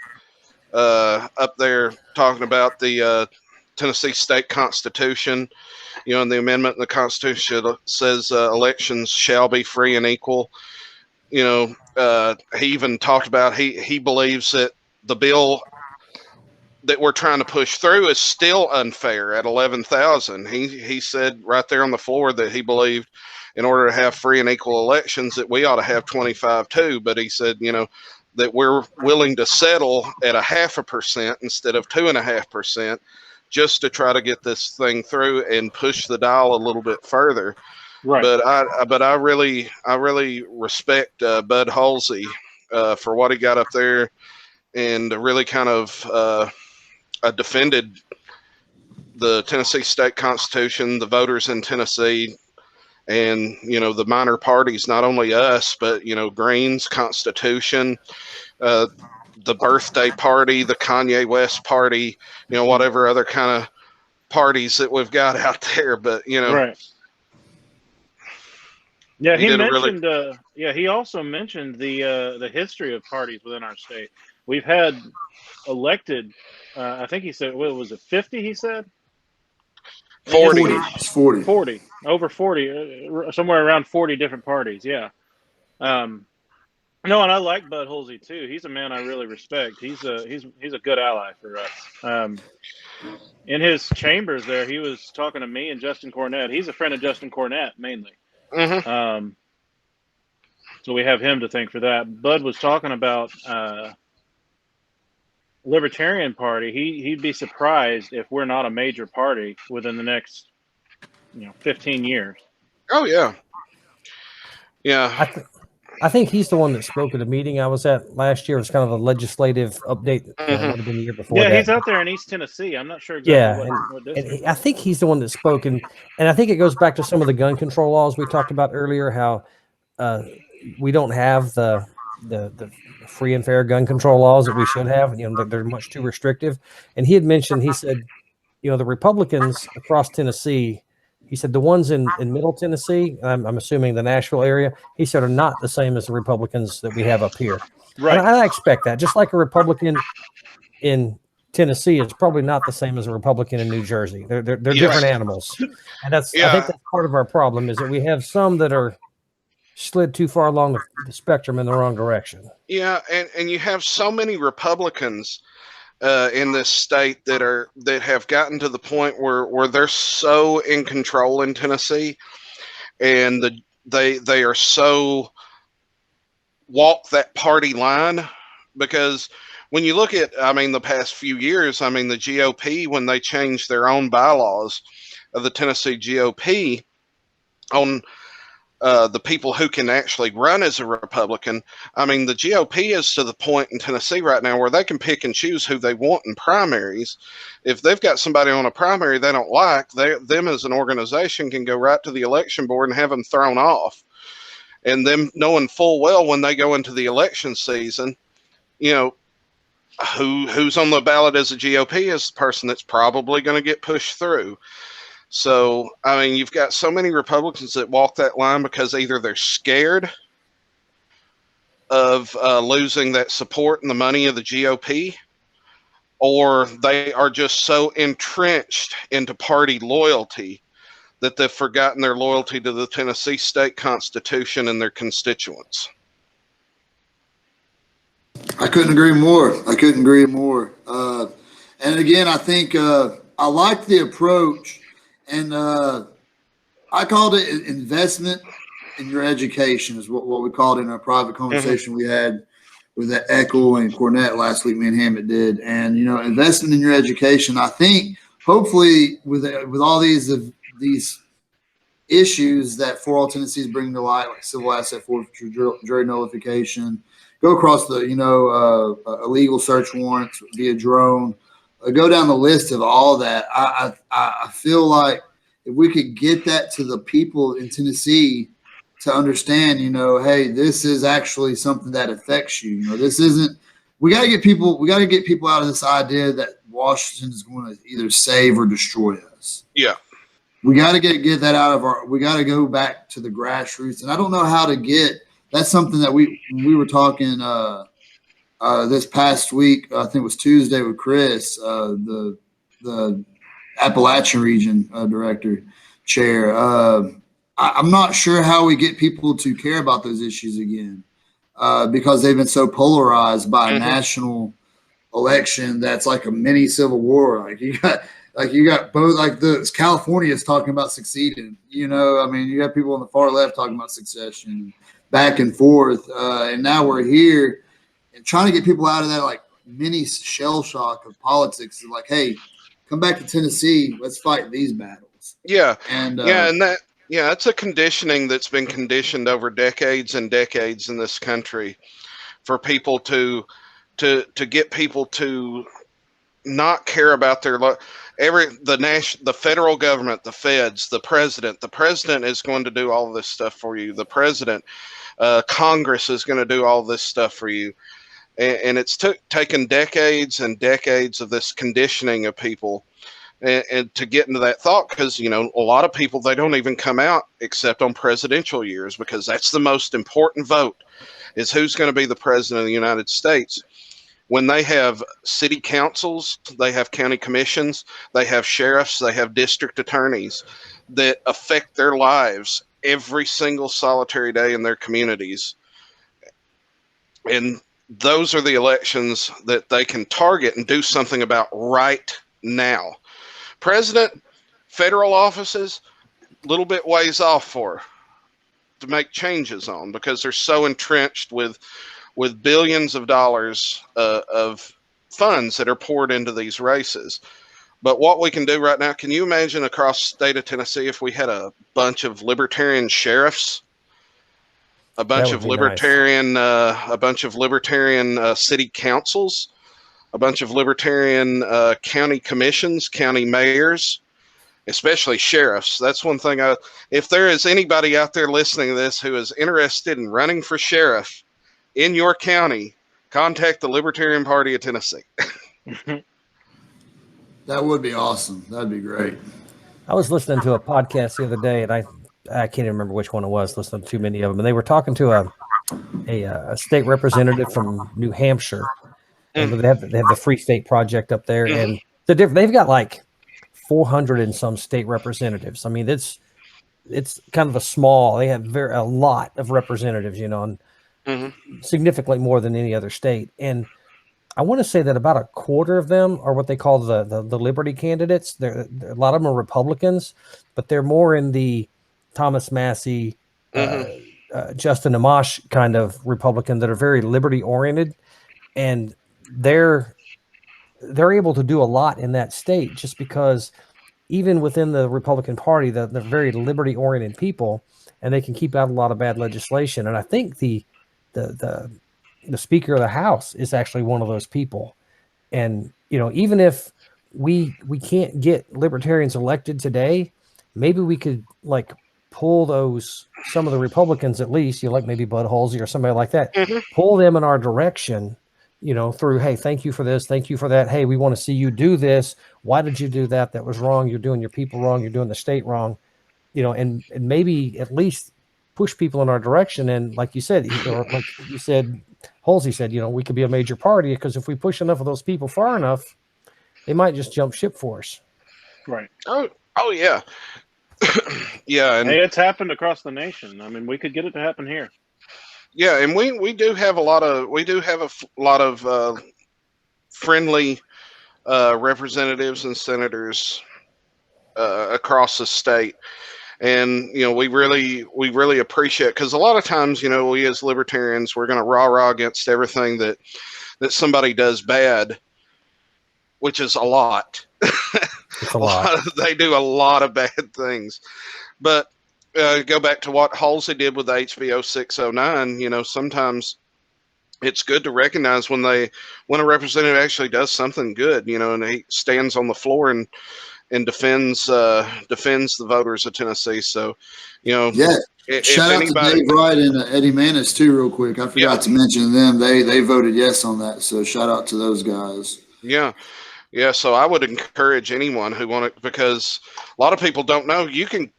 up there talking about the Tennessee state constitution, and the amendment in the Constitution says elections shall be free and equal. He even talked about he believes that the bill that we're trying to push through is still unfair at 11,000. He said right there on the floor that he believed in order to have free and equal elections, that we ought to have 25 too. But he said, that we're willing to settle at 0.5% instead of 2.5%, just to try to get this thing through and push the dial a little bit further. Right. But I really respect Bud Halsey for what he got up there, and really kind of defended the Tennessee state constitution, the voters in Tennessee, and the minor parties, not only us, but Greens, Constitution, the birthday party, the Kanye West party, whatever other kind of parties that we've got out there. But right. Yeah, he mentioned. Really... he also mentioned the history of parties within our state. We've had elected. I think he said, what was it, 50? He said 40. It's 40. 40. Over 40. Somewhere around 40 different parties. Yeah. No, and I like Bud Halsey too. He's a man I really respect. He's a good ally for us. In his chambers there, he was talking to me and Justin Cornett. He's a friend of Justin Cornett mainly. Mm-hmm. So we have him to thank for that. Bud was talking about Libertarian Party. He'd be surprised if we're not a major party within the next 15 years. Oh yeah. Yeah. I think he's the one that spoke at a meeting I was at last year. It was kind of a legislative update. Would have been the year before. Yeah, that. He's out there in East Tennessee. I'm not sure exactly what district. I think he's the one that spoke, and I think it goes back to some of the gun control laws we talked about earlier. How we don't have the free and fair gun control laws that we should have. They're much too restrictive. And he had mentioned, he said, the Republicans across Tennessee. He said the ones in Middle Tennessee, I'm assuming the Nashville area, he said are not the same as the Republicans that we have up here. Right. And I expect that. Just like a Republican in Tennessee is probably not the same as a Republican in New Jersey. They're different animals. And I think that's part of our problem, is that we have some that are slid too far along the spectrum in the wrong direction. Yeah, and you have so many Republicans in this state that have gotten to the point where they're so in control in Tennessee, and they are so walk that party line. Because when you look at, the past few years, the GOP, when they changed their own bylaws of the Tennessee GOP on the people who can actually run as a Republican, the GOP is to the point in Tennessee right now where they can pick and choose who they want in primaries. If they've got somebody on a primary they don't like, them as an organization can go right to the election board and have them thrown off. And them knowing full well when they go into the election season, who's on the ballot as a GOP is the person that's probably going to get pushed through. So, you've got so many Republicans that walk that line because either they're scared of losing that support and the money of the GOP, or they are just so entrenched into party loyalty that they've forgotten their loyalty to the Tennessee state constitution and their constituents. I couldn't agree more. And again, I think I like the approach. And I called it investment in your education, is what we called it in a private conversation we had with Eckel and Cornett last week. Me and Hammett did. And investment in your education. I think hopefully with all these issues that For All Tennessee is bringing to light, like civil asset forfeiture, jury nullification, go across the illegal search warrants via drone. Go down the list of all that. I feel like if we could get that to the people in Tennessee to understand, hey, this is actually something that affects you. This isn't. We got to get people out of this idea that Washington is going to either save or destroy us. Yeah, we got to get that out of our. We got to go back to the grassroots, and I don't know how to get. That's something that we were talking. This past week, I think it was Tuesday with Chris, the Appalachian Region Director Chair. I'm not sure how we get people to care about those issues again, because they've been so polarized by a national election that's like a mini civil war. Like you got like you got both, like California is talking about succeeding. You know, I mean, you have people on the far left talking about succession, back and forth, and now we're here and trying to get people out of that like mini shell shock of politics. Like, hey, come back to Tennessee, let's fight these battles. Yeah, and it's a conditioning that's been conditioned over decades and decades in this country for people to get people to not care about their the federal government, the feds, the president. The president is going to do all this stuff for you. The president, Congress is going to do all this stuff for you. And it's taken decades and decades of this conditioning of people and to get into that thought, because, you know, a lot of people, they don't even come out except on presidential years, because that's the most important vote, is who's going to be the president of the United States. When they have city councils, they have county commissions, they have sheriffs, they have district attorneys that affect their lives every single solitary day in their communities. And those are the elections that they can target and do something about right now. President, federal offices, a little bit ways off to make changes on, because they're so entrenched with billions of dollars of funds that are poured into these races. But what we can do right now, can you imagine across the state of Tennessee if we had a bunch of libertarian sheriffs, a bunch of libertarian city councils, a bunch of libertarian county commissions, county mayors, especially sheriffs? That's one thing. If there is anybody out there listening to this who is interested in running for sheriff in your county, contact the Libertarian Party of Tennessee. That would be awesome. That'd be great. I was listening to a podcast the other day, and I can't even remember which one it was, listening to too many of them, and they were talking to a state representative from New Hampshire, and they have the Free State Project up there, and they've got like 400 and some state representatives. I mean, it's kind of they have a lot of representatives, you know, and significantly more than any other state. And I want to say that about a quarter of them are what they call the Liberty candidates. A lot of them are Republicans, but they're more in the Thomas Massey, Justin Amash kind of Republican that are very liberty oriented, and they're able to do a lot in that state just because even within the Republican Party, they're very liberty oriented people, and they can keep out a lot of bad legislation. And I think the Speaker of the House is actually one of those people. And, you know, even if we can't get libertarians elected today, maybe we could like pull some of the Republicans, at least, you know, like maybe Bud Halsey or somebody like that, pull them in our direction, you know, through, hey, thank you for this, thank you for that. Hey, we want to see you do this. Why did you do that? That was wrong. You're doing your people wrong. You're doing the state wrong, you know, and maybe at least push people in our direction. And like you said, Halsey said, you know, we could be a major party, because if we push enough of those people far enough, they might just jump ship for us. Right. Oh yeah. Yeah. And hey, it's happened across the nation. I mean, we could get it to happen here. Yeah. And we do have a lot of friendly representatives and senators across the state. And, you know, we really appreciate, because a lot of times, you know, we as libertarians, we're going to rah against everything that somebody does bad, which is a lot. It's a lot. They do a lot of bad things. But go back to what Halsey did with the HB 0609, you know, sometimes it's good to recognize when a representative actually does something good, you know, and he stands on the floor and defends the voters of Tennessee. So, you know, yeah. Shout out to Dave Wright and Eddie Manis too, real quick. I forgot to mention them. They voted yes on that. So shout out to those guys. Yeah. Yeah. So I would encourage anyone who because a lot of people don't know, you can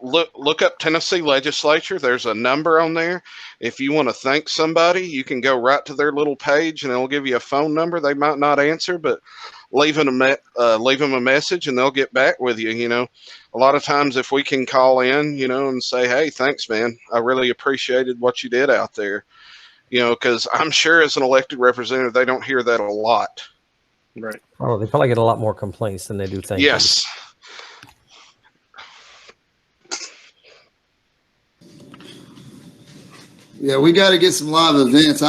look up Tennessee legislature. There's a number on there. If you want to thank somebody, you can go right to their little page and it'll give you a phone number. They might not answer, but leave them a message and they'll get back with you. You know, a lot of times if we can call in, you know, and say, hey, thanks, man, I really appreciated what you did out there, you know, because I'm sure as an elected representative, they don't hear that a lot. Right. Oh, they probably get a lot more complaints than they do thank Yes. Yeah, we got to get some live events.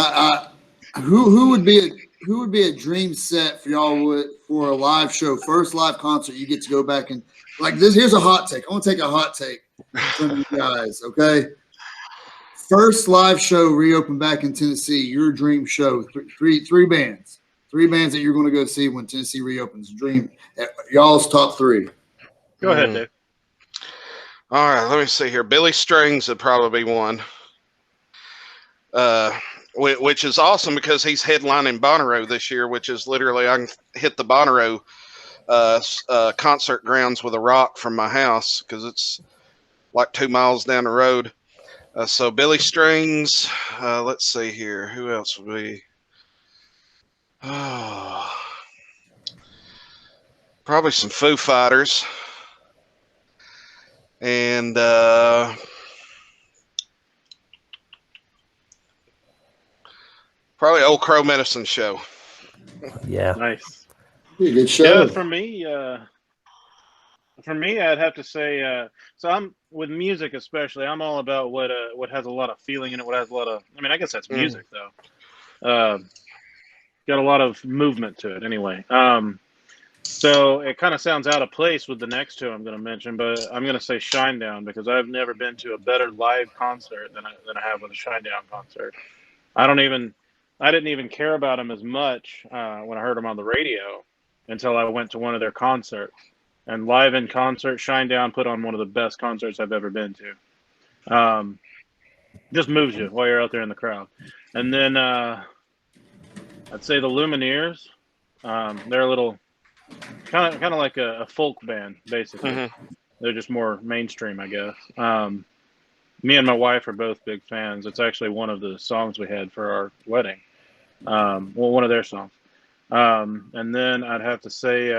Who would be a dream set for y'all for a live show, first live concert? You get to go back and like this. Here's a hot take. I want to take a hot take from you guys. Okay, first live show reopened back in Tennessee. Your dream show. Three bands. Three bands that you're going to go see when Tennessee reopens. Dream. Y'all's top three. Go ahead, Dave. All right, let me see here. Billy Strings would probably be one. Which is awesome because he's headlining Bonnaroo this year, which is literally I can hit the Bonnaroo concert grounds with a rock from my house because it's like 2 miles down the road. So Billy Strings. Let's see here. Who else would be? Oh, probably some Foo Fighters. And probably Old Crow Medicine Show. Yeah. Nice. Be a good show. Yeah, for me, I'd have to say. So I'm with music, especially. I'm all about what has a lot of feeling in it. What has a lot of. I mean, I guess that's music though. Got a lot of movement to it, anyway. So it kind of sounds out of place with the next two I'm going to mention, but I'm going to say Shinedown because I've never been to a better live concert than I have with a Shinedown concert. I didn't even care about them as much when I heard them on the radio until I went to one of their concerts. And live in concert, Shinedown put on one of the best concerts I've ever been to. Just moves you while you're out there in the crowd. And then I'd say the Lumineers. They're a little kind of like a folk band, basically. Mm-hmm. They're just more mainstream, I guess. Me and my wife are both big fans. It's actually one of the songs we had for our wedding. Well, one of their songs. And then I'd have to say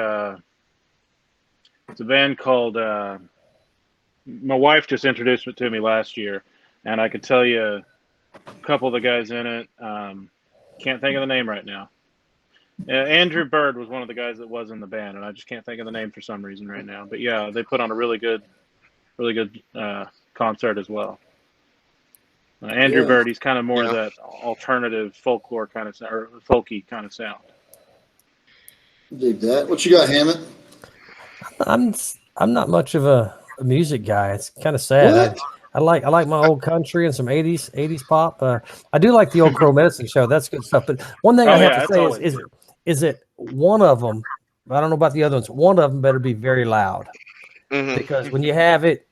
it's a band called my wife just introduced it to me last year, and I could tell you a couple of the guys in it. Can't think of the name right now. Andrew Bird was one of the guys that was in the band, and I just can't think of the name for some reason right now. But yeah, they put on a really good concert as well. Andrew Bird, he's kind of more of that alternative folklore kind of or folky kind of sound. Dig that. What you got, Hammond? I'm not much of a music guy. It's kind of sad. I like my old country and some 80s pop. I do like the Old Crow Medicine Show. That's good stuff. But one thing I have to say is that one of them, I don't know about the other ones, one of them better be very loud. Mm-hmm. Because when you have it,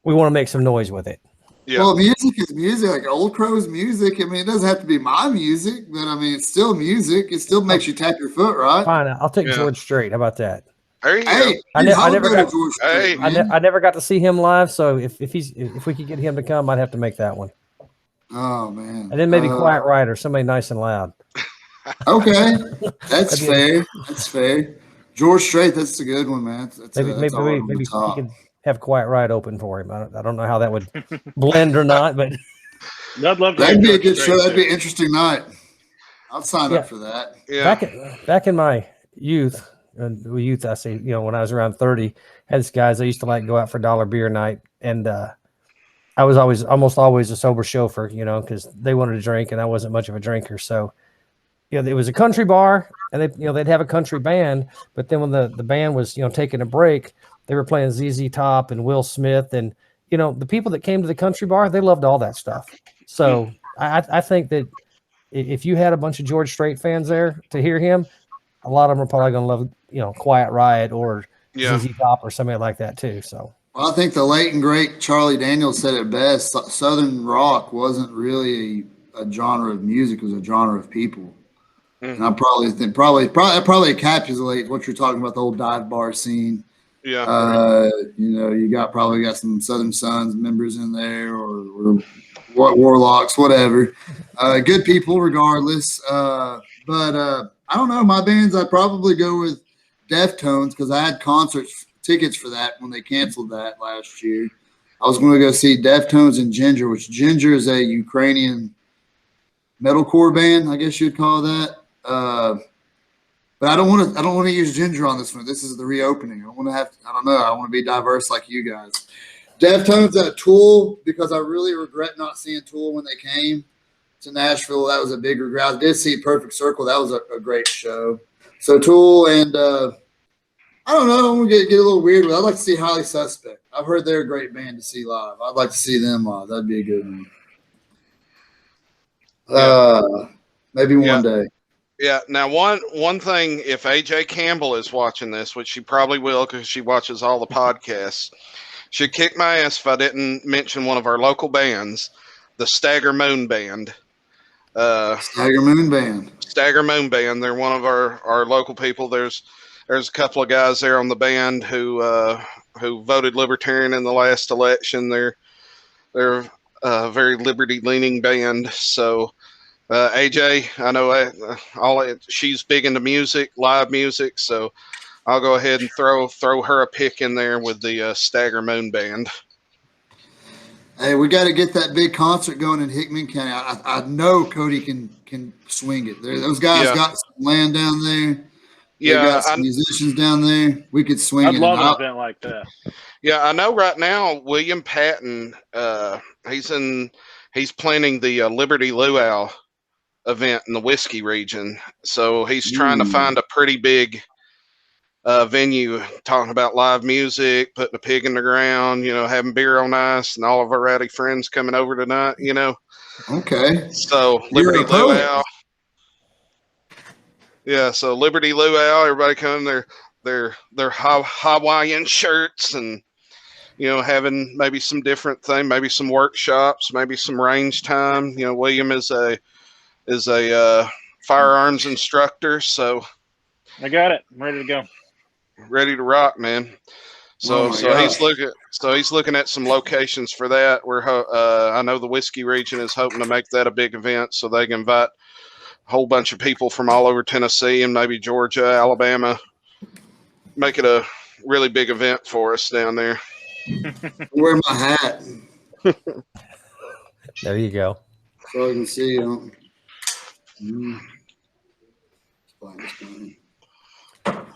we want to make some noise with it. Yeah. Well, music is music. Like Old Crow's music. I mean, it doesn't have to be my music, but I mean, it's still music. It still makes you tap your foot, right? Fine, I'll take George Strait. How about that? There you go. I never got to see him live, so if we could get him to come, I'd have to make that one. Oh man! And then maybe Quiet Rider, somebody nice and loud. Okay, that's fair. That's fair. George Strait, that's a good one, man. Maybe we could have Quiet Ride open for him. I don't know how that would blend or not, but I'd love to. That'd be a good show. That'd be an interesting night. I'll sign up for that. Yeah. Back in my youth. I say, when I was around 30, had these guys I used to like go out for $1 beer night, and I was almost always a sober chauffeur, because they wanted to drink and I wasn't much of a drinker. So, it was a country bar, and they'd have a country band, but then when the band was taking a break, they were playing ZZ Top and Will Smith, and the people that came to the country bar, they loved all that stuff. So I think that if you had a bunch of George Strait fans there to hear him, a lot of them are probably going to love, Quiet Riot or ZZ Top or somebody like that too. So, well, I think the late and great Charlie Daniels said it best. Southern rock wasn't really a genre of music; it was a genre of people. Mm-hmm. And I probably think probably encapsulates what you're talking about, the old dive bar scene. Yeah. You got some Southern Sons members in there, or what Warlocks, whatever. Good people, regardless. But I don't know. My bands, I'd probably go with Deftones because I had tickets for that when they canceled that last year. I was going to go see Deftones and Ginger, which Ginger is a Ukrainian metalcore band, I guess you'd call that. But But I don't want to use ginger on this one. This is the reopening. I want to have. I don't know. I want to be diverse like you guys. Deftones at Tool, because I really regret not seeing Tool when they came to Nashville. That was a big regret. I did see Perfect Circle. That was a great show. So Tool and I don't know. I'm gonna get a little weird with it. I'd like to see Highly Suspect. I've heard they're a great band to see live. I'd like to see them live. That'd be a good one. Maybe one day. Yeah. Now, one thing, if AJ Campbell is watching this, which she probably will because she watches all the podcasts, she'd kick my ass if I didn't mention one of our local bands, the Stagger Moon Band. Stagger Moon Band. Stagger Moon Band. They're one of our local people. There's a couple of guys there on the band who voted Libertarian in the last election. They're a very liberty-leaning band. So, AJ, I know she's big into music, live music. So, I'll go ahead and throw her a pick in there with the Stagger Moon Band. Hey, we got to get that big concert going in Hickman County. I know Cody can swing it. Those guys got some land down there. They got some musicians down there. We could swing it. I'd love an event like that. Yeah, I know right now William Patton, he's planning the Liberty Luau event in the Whiskey region. So he's trying to find a pretty big venue, talking about live music, putting a pig in the ground, having beer on ice, and all of our rowdy friends coming over tonight, Okay. So Liberty Luau. Yeah, so Liberty Luau, everybody come their Hawaiian shirts and having maybe some different thing, maybe some workshops, maybe some range time. William is a firearms instructor, so I got it. I'm ready to go. Ready to rock, man. So he's looking at some locations for that. I know the Whiskey region is hoping to make that a big event so they can invite a whole bunch of people from all over Tennessee and maybe Georgia, Alabama. Make it a really big event for us down there. Wear my hat. There you go. So I can see you.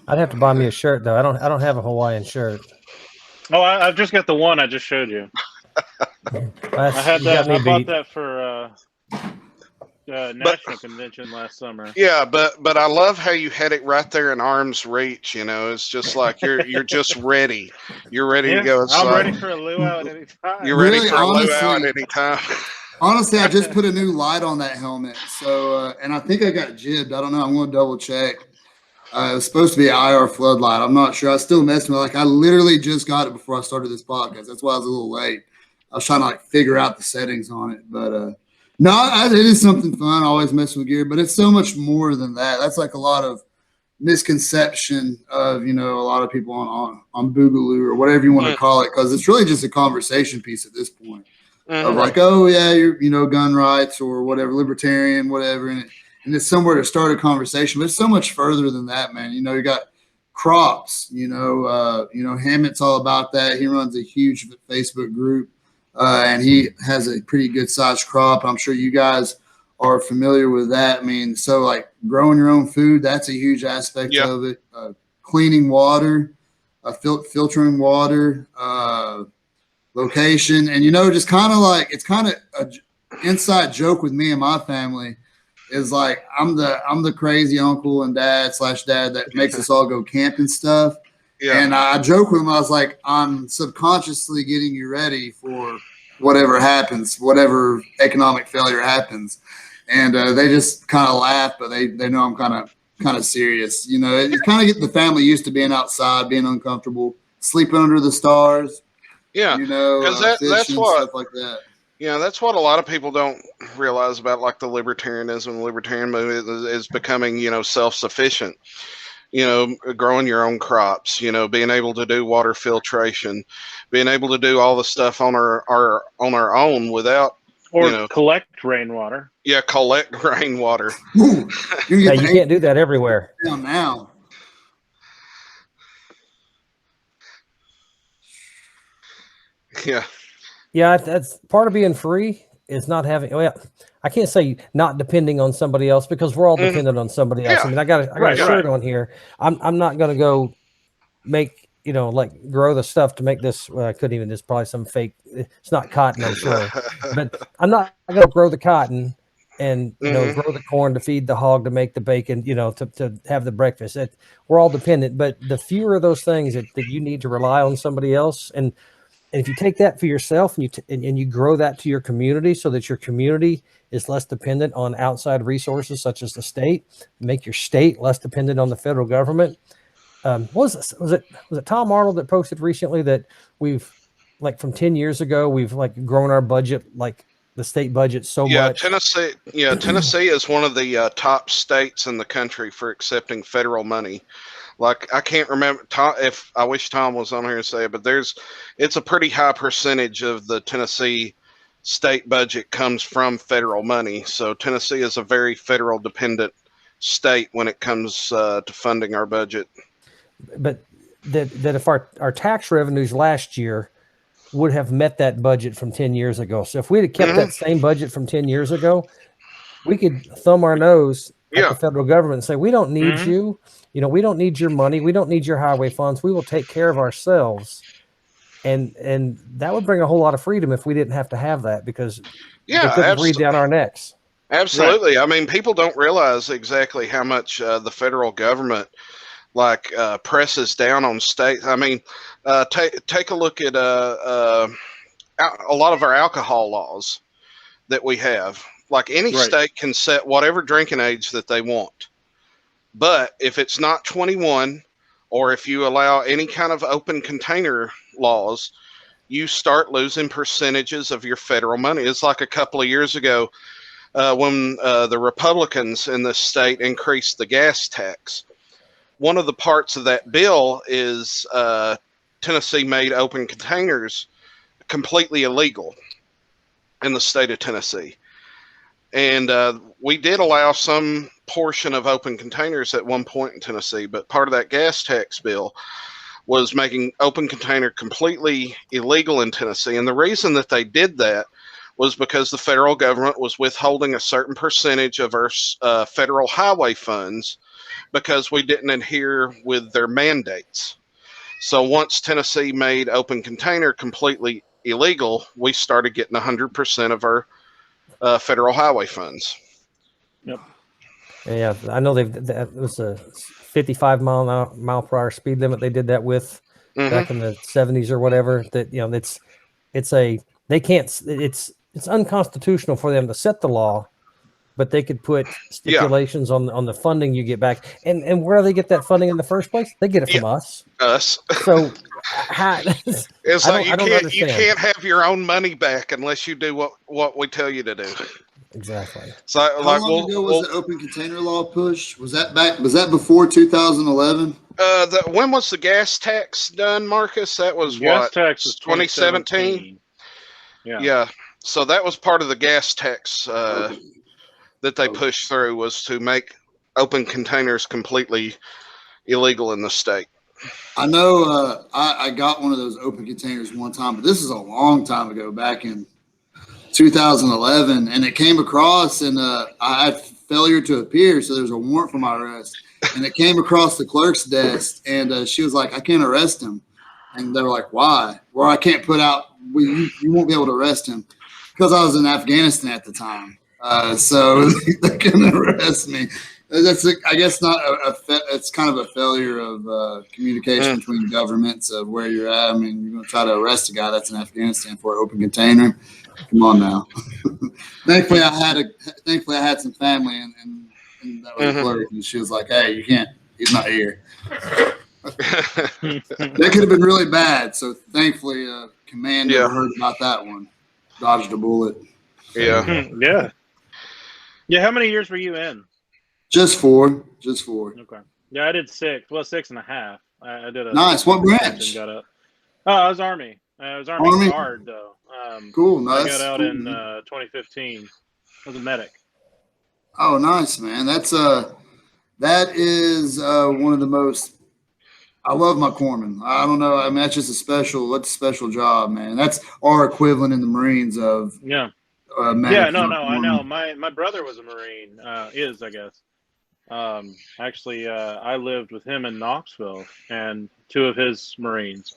I'd have to buy me a shirt though. I don't have a Hawaiian shirt. Oh, I've just got the one I just showed you. I had that. I bought that for national convention last summer. Yeah, but I love how you had it right there in arm's reach. It's just like you're just ready. You're ready to go. I'm ready for a luau at any time. You're ready for a luau at any time. Honestly, I just put a new light on that helmet. So, and I think I got jibbed. I don't know. I'm going to double check. It was supposed to be an IR floodlight. I'm not sure. I still messing with it. I literally just got it before I started this podcast. That's why I was a little late. I was trying to figure out the settings on it. But no, it is something fun. I always mess with gear, but it's so much more than that. That's like a lot of misconception of, a lot of people on Boogaloo or whatever you want to call it, because it's really just a conversation piece at this point. Of like, oh yeah, you're gun rights or whatever, libertarian, whatever, and it's somewhere to start a conversation. But it's so much further than that, man. You got crops. Hammett's all about that. He runs a huge Facebook group, and he has a pretty good sized crop. I'm sure you guys are familiar with that. I mean, so like growing your own food, that's a huge aspect of it. Cleaning water, filtering water. Location, and just kind of like it's kind of an inside joke with me and my family is like I'm the crazy uncle and dad that makes us all go camp and stuff. Yeah. And I joke with him. I was like, I'm subconsciously getting you ready for whatever happens, whatever economic failure happens. And they just kind of laugh, but they know I'm kind of serious. You kind of get the family used to being outside, being uncomfortable, sleeping under the stars. Yeah, because that's what stuff like that. Yeah, that's what a lot of people don't realize about like the libertarianism. The libertarian movement is becoming, self-sufficient. Growing your own crops. Being able to do water filtration, being able to do all the stuff on our own without collect rainwater. Yeah, collect rainwater. You can't do that everywhere. Now. Yeah. Yeah, that's part of being free is not having. Well, I can't say not depending on somebody else, because we're all dependent on somebody else. Yeah. I mean, I got a shirt on here. I'm not going to go make, like grow the stuff to make this. Well, I couldn't even, it's probably some fake, it's not cotton, I'm sure, but I'm not going to grow the cotton and, grow the corn to feed the hog, to make the bacon, to have the breakfast. We're all dependent, but the fewer of those things that you need to rely on somebody else. And if you take that for yourself and you grow that to your community, so that your community is less dependent on outside resources such as the state, make your state less dependent on the federal government. Was it Tom Arnold that posted recently that we've, like, from 10 years ago, we've like grown our budget, like the state budget, so much? Tennessee is one of the top states in the country for accepting federal money. Like, I can't remember, if I wish Tom was on here to say it, but it's a pretty high percentage of the Tennessee state budget comes from federal money. So Tennessee is a very federal dependent state when it comes to funding our budget. But that if our tax revenues last year would have met that budget from 10 years ago. So if we'd have kept that same budget from 10 years ago, we could thumb our nose at the federal government and say, we don't need you. We don't need your money. We don't need your highway funds. We will take care of ourselves. And that would bring a whole lot of freedom if we didn't have to have that, because they couldn't breathe down our necks. Absolutely. Right. I mean, people don't realize exactly how much the federal government presses down on states. I mean, take a look at a lot of our alcohol laws that we have. Like, any state can set whatever drinking age that they want. But if it's not 21, or if you allow any kind of open container laws, you start losing percentages of your federal money. It's like a couple of years ago when the Republicans in the state increased the gas tax. One of the parts of that bill is Tennessee made open containers completely illegal in the state of Tennessee. And we did allow some portion of open containers at one point in Tennessee, but part of that gas tax bill was making open container completely illegal in Tennessee. And the reason that they did that was because the federal government was withholding a certain percentage of our federal highway funds because we didn't adhere with their mandates. So once Tennessee made open container completely illegal, we started getting 100% of our federal highway funds. Yep. Yeah, I know that was a 55 mile per hour speed limit they did that with back in the 70s or whatever. That it's unconstitutional for them to set the law, but they could put stipulations on the funding you get back. And where do they get that funding in the first place? They get it from us. So it's like you can't have your own money back unless you do what we tell you to do. Exactly. So, how long ago was the open container law pushed? Was that before 2011? When was the gas tax done, Marcus? That was gas tax was 2017. Yeah. So that was part of the gas tax that they pushed through, was to make open containers completely illegal in the state. I know I got one of those open containers one time, but this is a long time ago, back in 2011, and it came across, and I had failure to appear, so there's a warrant for my arrest, and it came across the clerk's desk, and she was like, I can't arrest him. And they were like, why? Well, I can't put out, you won't be able to arrest him, because I was in Afghanistan at the time. So they couldn't arrest me. That's I guess not it's kind of a failure of communication between governments of where you're at. I mean, you're going to try to arrest a guy that's in Afghanistan for an open container. Come on now. Thankfully, I had some family, and that was clerk, and she was like, "Hey, you can't. He's not here." That could have been really bad. So thankfully, Commander heard about that one, dodged a bullet. Yeah. How many years were you in? Just four. Okay. Yeah, I did 6. Well, 6.5. I did a nice. What branch? Got up. Oh, I was Army. I was Army Guard though. Cool. Nice. I got out in 2015. I was a medic. Oh, nice, man. That is one of the most. I love my corpsman. I don't know. I mean, that's just a special job, man. That's our equivalent in the Marines of Yeah, no, I know. My brother was a Marine. Is, I guess. Actually, I lived with him in Knoxville and 2 of his Marines.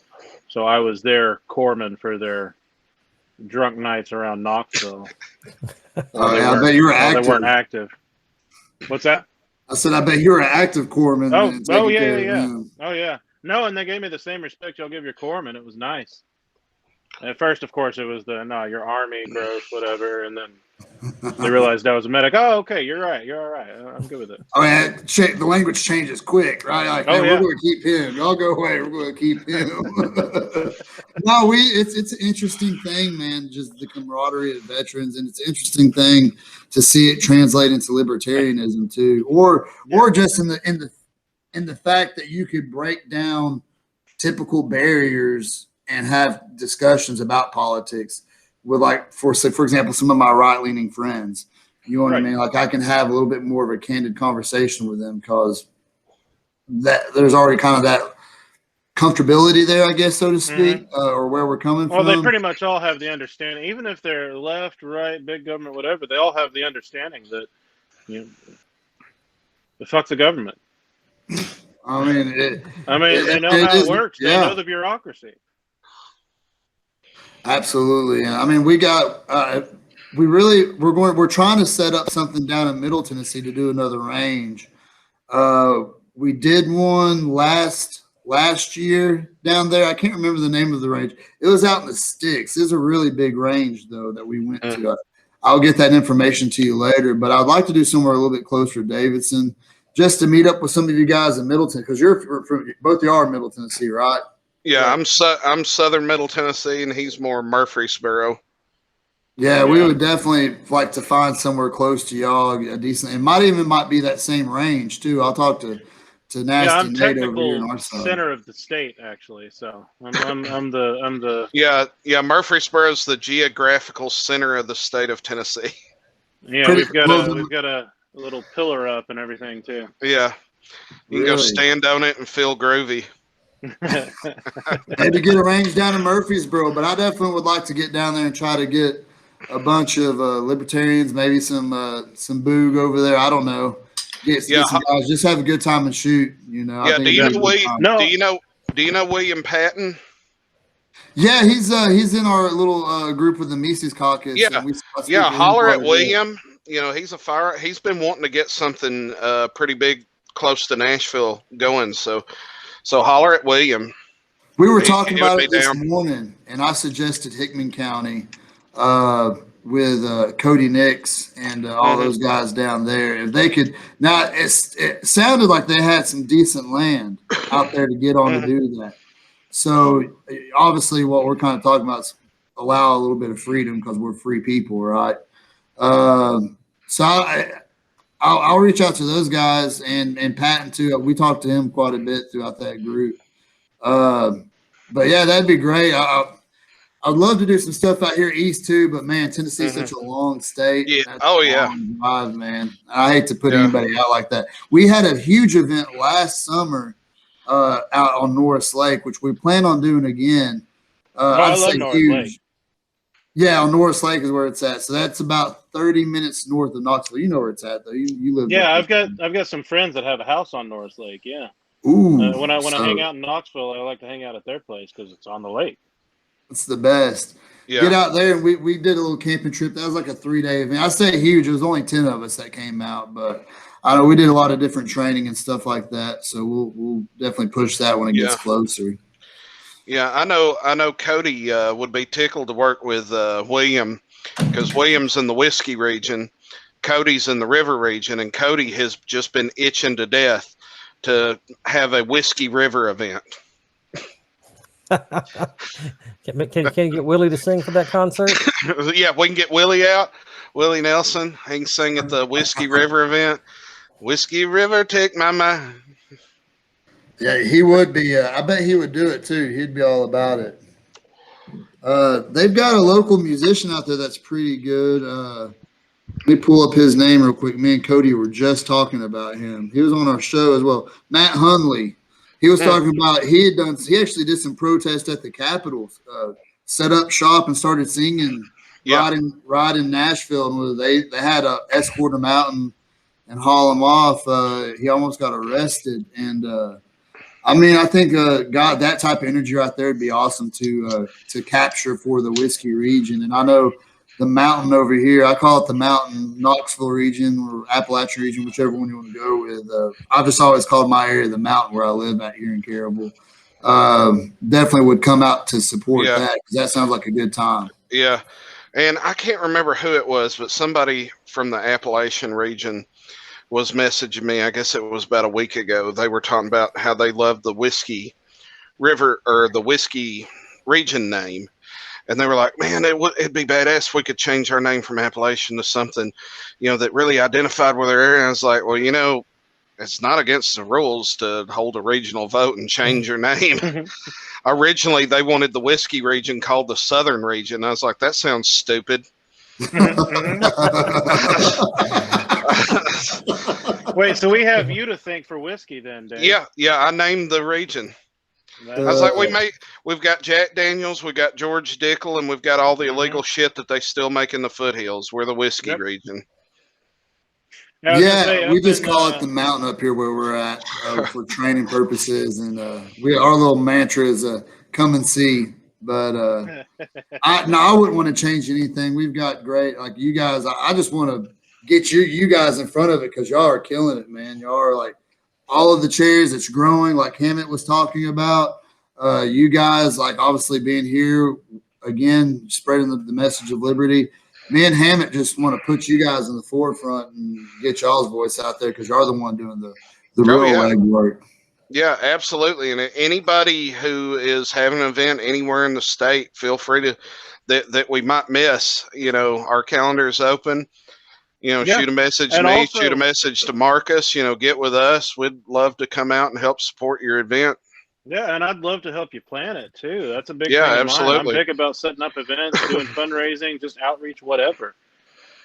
So I was their corpsman for their drunk nights around Knoxville. I bet you were active. They weren't active. What's that? I said, I bet you were an active corpsman. Oh yeah. Oh yeah. No, and they gave me the same respect y'all give your corpsman. It was nice. At first, of course, it was your Army, gross, whatever, and then they realized I was a medic. Oh, okay, you're right. You're all right. I'm good with it. I mean, the language changes quick, right? Like, hey, we're going to keep him. Y'all go away. We're going to keep him. No, it's an interesting thing, man. Just the camaraderie of veterans, and it's an interesting thing to see it translate into libertarianism too, or just in the fact that you could break down typical barriers and have discussions about politics with, like, for example, some of my right-leaning friends. You know what I mean? Like, I can have a little bit more of a candid conversation with them because there's already kind of that comfortability there, I guess, so to speak, or where we're coming from. Well, they pretty much all have the understanding, even if they're left, right, big government, whatever. They all have the understanding that fuck the government. I mean, they know how it works. They know the bureaucracy. Absolutely. I mean, we're trying to set up something down in Middle Tennessee to do another range. We did one last year down there. I can't remember the name of the range. It was out in the sticks. It was a really big range though that we went to. I'll get that information to you later, but I'd like to do somewhere a little bit closer to Davidson just to meet up with some of you guys in Middleton, because both of y'all are Middle Tennessee, right? Yeah, I'm Southern Middle Tennessee, and he's more Murfreesboro. Yeah, we would definitely like to find somewhere close to y'all, a decent. It might be that same range too. I'll talk to Nasty I'm Nate over here on our side. Center of the state, actually. So I'm the yeah. Murfreesboro is the geographical center of the state of Tennessee. Yeah, we've got a little pillar up and everything too. Yeah, you can go stand on it and feel groovy. Maybe get a range down in Murfreesboro, but I definitely would like to get down there and try to get a bunch of libertarians, maybe some boog over there. I don't know. Get some guys, just have a good time and shoot. Yeah. Do you know William Patton? Yeah, he's in our little group with the Mises Caucus. Yeah. Holler at William. He's a fire. He's been wanting to get something pretty big close to Nashville going. So holler at William. We were talking about it this morning, and I suggested Hickman County with Cody Nix and all those guys down there. If they could, now it sounded like they had some decent land out there to get on to do that. So obviously, what we're kind of talking about is allow a little bit of freedom because we're free people, right? So I'll reach out to those guys and Patton too. We talked to him quite a bit throughout that group. But yeah, that'd be great. I'd love to do some stuff out here east too, but man, Tennessee's such a long state. Yeah. That's a long drive, man. I hate to put anybody out like that. We had a huge event last summer out on Norris Lake, which we plan on doing again. I love Norris Lake. Yeah, on Norris Lake is where it's at. So that's about 30 minutes north of Knoxville. You know where it's at, though. You live. Yeah, I've got some friends that have a house on Norris Lake. Yeah. Ooh. When I hang out in Knoxville, I like to hang out at their place because it's on the lake. It's the best. Yeah. Get out there, and we did a little camping trip. That was like a 3-day event. I say huge. It was only 10 of us that came out, but I know we did a lot of different training and stuff like that. So we'll definitely push that when it gets closer. Yeah, I know Cody would be tickled to work with William because William's in the whiskey region, Cody's in the river region, and Cody has just been itching to death to have a whiskey river event. Can you get Willie to sing for that concert? Yeah, we can get Willie out. Willie Nelson, he can sing at the Whiskey River event. Whiskey River, take my mind. Yeah, he would be. I bet he would do it too. He'd be all about it. They've got a local musician out there that's pretty good. Let me pull up his name real quick. Me and Cody were just talking about him. He was on our show as well. Matt Hunley. He was talking about he actually did some protest at the Capitol, set up shop and started singing Yeah. ride in Nashville, and they had to escort him out and haul him off. He almost got arrested, and I mean, I think God, that type of energy right there would be awesome to capture for the whiskey region. And I know the mountain over here, I call it the mountain, Knoxville region or Appalachian region, whichever one you want to go with. I've just always called my area the mountain where I live out here in Carrollville. Definitely would come out to support Yeah. that, because that sounds like a good time. Yeah. And I can't remember who it was, but somebody from the Appalachian region was messaging me. I guess it was about a week ago. They were talking about how they love the Whiskey River or the Whiskey region name. And they were like, man, it'd be badass if we could change our name from Appalachian to something, that really identified with their area. And I was like, well, it's not against the rules to hold a regional vote and change your name. Originally, they wanted the whiskey region called the Southern region. I was like, that sounds stupid. Wait, so we have you to thank for whiskey then, Dave? Yeah, I named the region. I was like, we've got Jack Daniels, we've got George Dickel, and we've got all the illegal shit that they still make in the foothills. We're the whiskey region. Yeah, we just call it the mountain up here where we're at for training purposes, and our little mantra is come and see. But I wouldn't want to change anything. We've got great, like you guys. I just want to get you guys in front of it, because y'all are killing it, man. Y'all are like all of the chairs. It's growing, like Hammett was talking about. You guys, like obviously being here again, spreading the message of liberty. Me and Hammett just want to put you guys in the forefront and get y'all's voice out there, because you're the one doing the real legwork. Yeah, absolutely. And anybody who is having an event anywhere in the state, feel free to that we might miss. Our calendar is open. Shoot a message to me, also, shoot a message to Marcus. Get with us. We'd love to come out and help support your event. Yeah, and I'd love to help you plan it too. That's a big thing. Absolutely. I'm big about setting up events, doing fundraising, just outreach, whatever.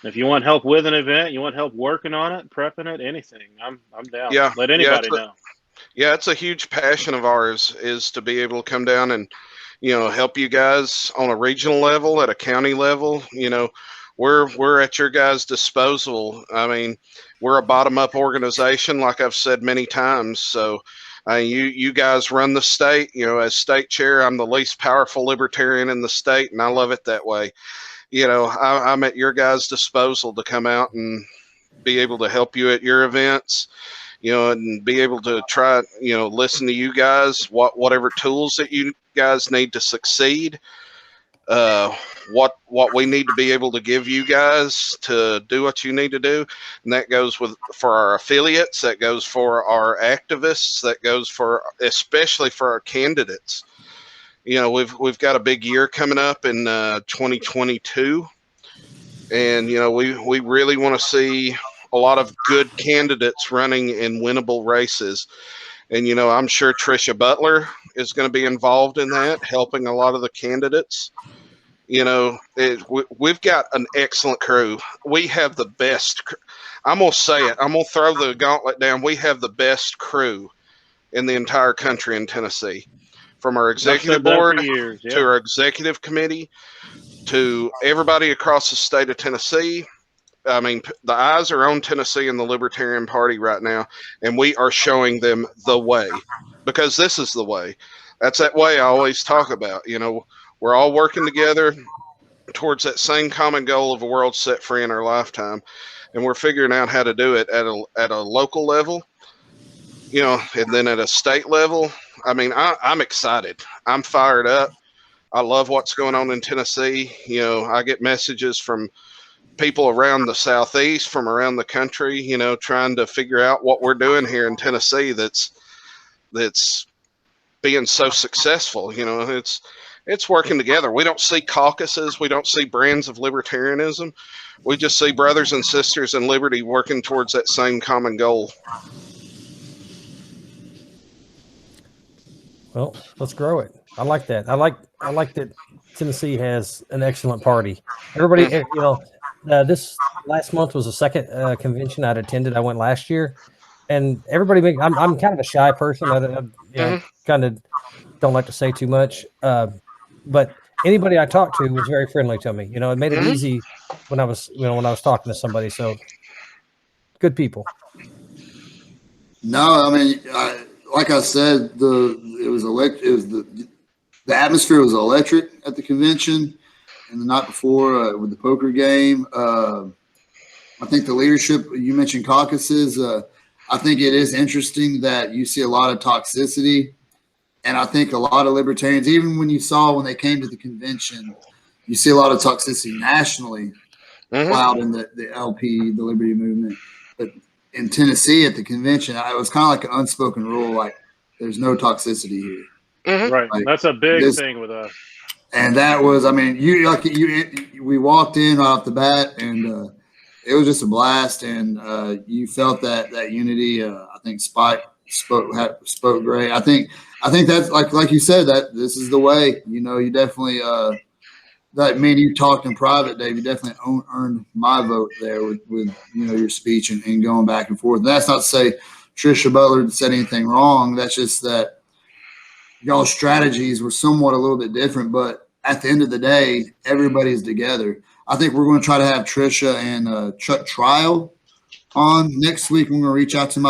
If you want help with an event, you want help working on it, prepping it, anything, I'm down. Yeah, let anybody know. Yeah, it's a huge passion of ours, is to be able to come down and help you guys on a regional level, at a county level. We're at your guys' disposal. I mean, we're a bottom-up organization, like I've said many times. So you guys run the state. As state chair, I'm the least powerful libertarian in the state, and I love it that way. I'm at your guys' disposal to come out and be able to help you at your events, and be able to try, listen to you guys, whatever tools that you guys need to succeed. What we need to be able to give you guys to do what you need to do, and that goes for our affiliates, that goes for our activists, that goes especially for our candidates. We've got a big year coming up in 2022, and we really want to see a lot of good candidates running in winnable races. And I'm sure Tricia Butler is going to be involved in that, helping a lot of the candidates. We've got an excellent crew. We have the best. I'm going to say it. I'm going to throw the gauntlet down. We have the best crew in the entire country in Tennessee, from our executive board to our executive committee to everybody across the state of Tennessee. I mean, the eyes are on Tennessee and the Libertarian Party right now, and we are showing them the way, because this is the way. That's that way I always talk about. We're all working together towards that same common goal of a world set free in our lifetime, and we're figuring out how to do it at a local level, and then at a state level. I mean, I'm excited. I'm fired up. I love what's going on in Tennessee. I get messages from people around the Southeast, from around the country, trying to figure out what we're doing here in Tennessee that's being so successful. It's working together. We don't see caucuses. We don't see brands of libertarianism. We just see brothers and sisters in liberty working towards that same common goal. Well, let's grow it. I like that. I like that Tennessee has an excellent party. Everybody, this last month was the second convention I'd attended. I went last year, and everybody. I'm kind of a shy person. I kind of don't like to say too much. But anybody I talked to was very friendly to me. It made it Mhm. easy when I was talking to somebody. So good people. No, I mean, like I said, the atmosphere was electric at the convention, and the night before with the poker game. I think the leadership, you mentioned caucuses. I think it is interesting that you see a lot of toxicity. And I think a lot of libertarians, even when they came to the convention, you see a lot of toxicity nationally cloud in the LP, the Liberty Movement. But in Tennessee at the convention, it was kind of like an unspoken rule, like there's no toxicity here. Right. Like, That's a big thing with us. And that was, I mean, we walked in right off the bat, and it was just a blast, and you felt that unity. I think Spike spoke great. I think that's like you said, that this is the way. You definitely that me and you talked in private, Dave. You definitely earned my vote there with your speech and going back and forth. And that's not to say Tricia Butler said anything wrong. That's just that y'all's strategies were somewhat a little bit different, but at the end of the day, everybody's together. I think we're going to try to have Tricia and Chuck Trial on next week. We're going to reach out to him.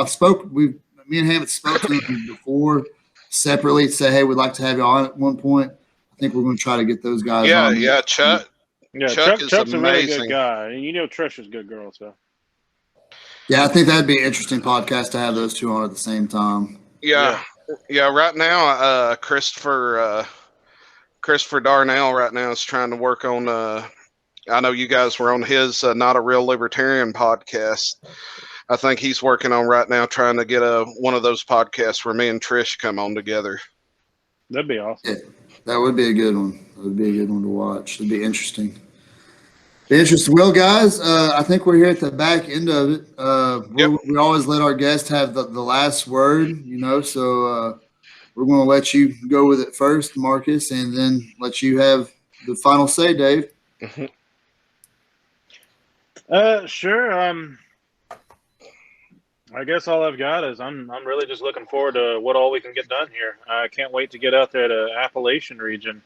Me and Hammett spoke to him before separately to say, hey, we'd like to have you on at one point. I think we're going to try to get those guys on. Yeah, Chuck. Yeah, Chuck's a really amazing. good guy. And Trisha's a good girl, so. Yeah, I think that'd be an interesting podcast to have those two on at the same time. Yeah. Right now, Christopher Darnell right now is trying to work on. I know you guys were on his Not a Real Libertarian podcast. I think he's working on right now trying to get one of those podcasts where me and Trish come on together. That'd be awesome. Yeah, that would be a good one. That would be a good one to watch. It'd be interesting. Well, guys, I think we're here at the back end of it. We always let our guests have the last word, so we're going to let you go with it first, Marcus, and then let you have the final say, Dave. Sure. I guess all I've got is I'm really just looking forward to what all we can get done here. I can't wait to get out there to Appalachian region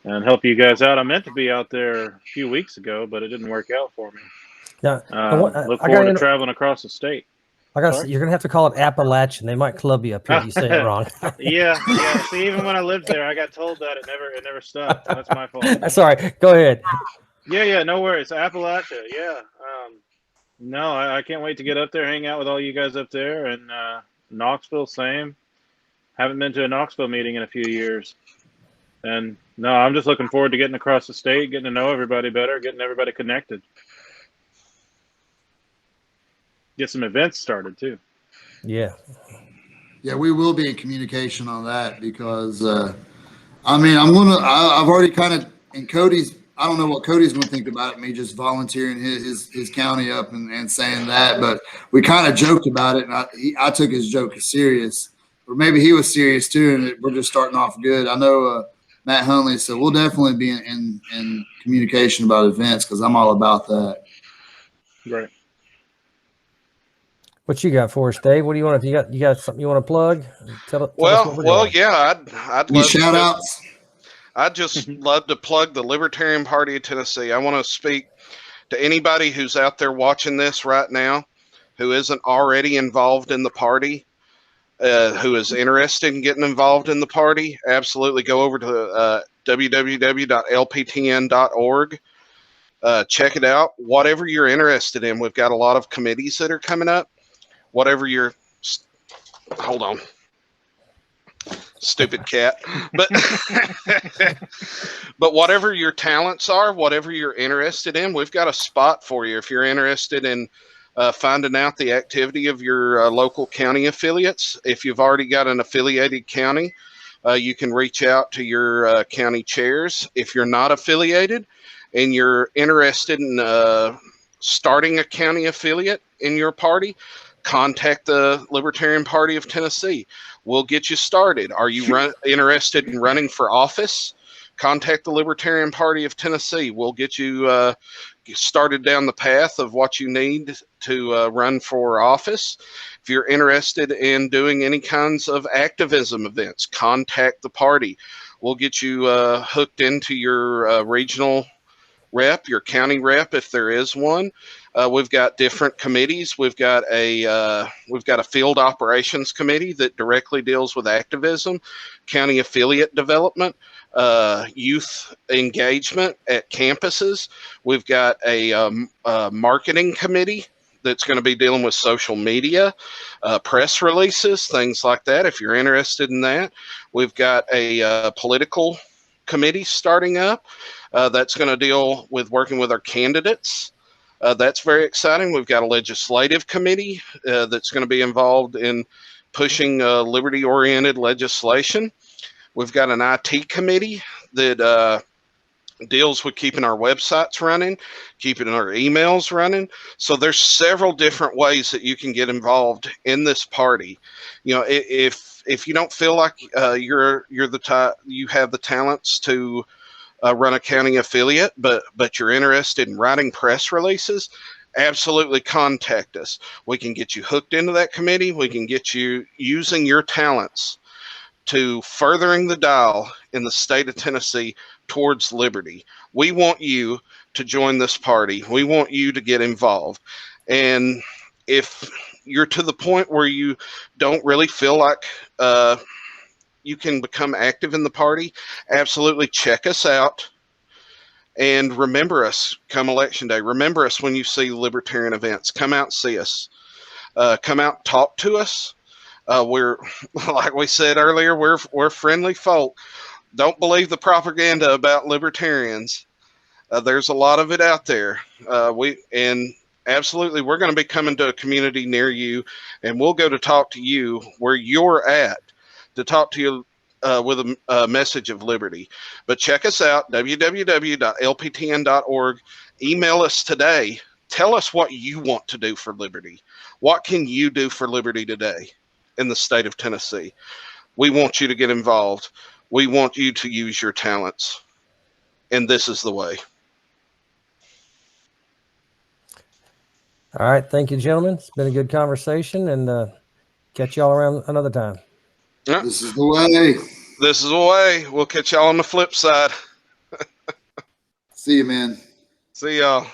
and help you guys out. I meant to be out there a few weeks ago, but it didn't work out for me. Yeah. Look forward to traveling across the state. You're going to have to call it Appalachian. They might club you up here if you say it wrong. Yeah. See, even when I lived there, I got told that it never stuck. That's my fault. Sorry. Go ahead. Yeah. No worries. Appalachia. Yeah. No, I can't wait to get up there, hang out with all you guys up there, and Knoxville, same. Haven't been to a Knoxville meeting in a few years. And no, I'm just looking forward to getting across the state, getting to know everybody better, getting everybody connected. Get some events started too. Yeah. Yeah, we will be in communication on that because, I've already kind of, in Cody's, I don't know what Cody's going to think about it, me just volunteering his county up and saying that, but we kind of joked about it, and I took his joke as serious, or maybe he was serious too, and we're just starting off good. I know Matt Hunley, so we'll definitely be in communication about events because I'm all about that. Right. What you got for us, Dave? What do you want? If you got something you want to plug? Tell us what we're doing. Yeah, I'd Any love shout outs? I'd just love to plug the Libertarian Party of Tennessee. I want to speak to anybody who's out there watching this right now who isn't already involved in the party, who is interested in getting involved in the party. Absolutely go over to www.lptn.org. Check it out. Whatever you're interested in, we've got a lot of committees that are coming up. Whatever you're, hold on, stupid cat, but whatever your talents are, whatever you're interested in, we've got a spot for you. If you're interested in finding out the activity of your local county affiliates, if you've already got an affiliated county, you can reach out to your county chairs. If you're not affiliated and you're interested in starting a county affiliate in your party, contact the Libertarian Party of Tennessee. We'll get you started. Are you interested in running for office? Contact the Libertarian Party of Tennessee. We'll get you started down the path of what you need to run for office. If you're interested in doing any kinds of activism events, contact the party. We'll get you hooked into your regional rep, your county rep, if there is one. We've got different committees. We've got a field operations committee that directly deals with activism, county affiliate development, youth engagement at campuses. We've got a marketing committee that's going to be dealing with social media, press releases, things like that, if you're interested in that. We've got a political committee starting up that's going to deal with working with our candidates. That's very exciting. We've got a legislative committee that's going to be involved in pushing liberty-oriented legislation. We've got an IT committee that deals with keeping our websites running, keeping our emails running. So there's several different ways that you can get involved in this party. You know, if you don't feel like you have the talents to run a county affiliate, but you're interested in writing press releases, absolutely contact us. We can get you hooked into that committee. We can get you using your talents to furthering the dial in the state of Tennessee towards liberty. We want you to join this party. We want you to get involved. And if you're to the point where you don't really feel like you can become active in the party, absolutely check us out. And remember us come election day. Remember us when you see libertarian events. Come out and see us. Come out and talk to us. We're, like we said earlier, we're friendly folk. Don't believe the propaganda about libertarians. There's a lot of it out there. Absolutely, we're going to be coming to a community near you, and we'll go to talk to you where you're at, to talk to you with a message of liberty. But check us out, www.lptn.org. Email us today. Tell us what you want to do for liberty. What can you do for liberty today in the state of Tennessee? We want you to get involved. We want you to use your talents. And this is the way. All right. Thank you, gentlemen. It's been a good conversation, and catch y'all around another time. Yeah. This is the way. This is the way. We'll catch y'all on the flip side. See you, man. See y'all.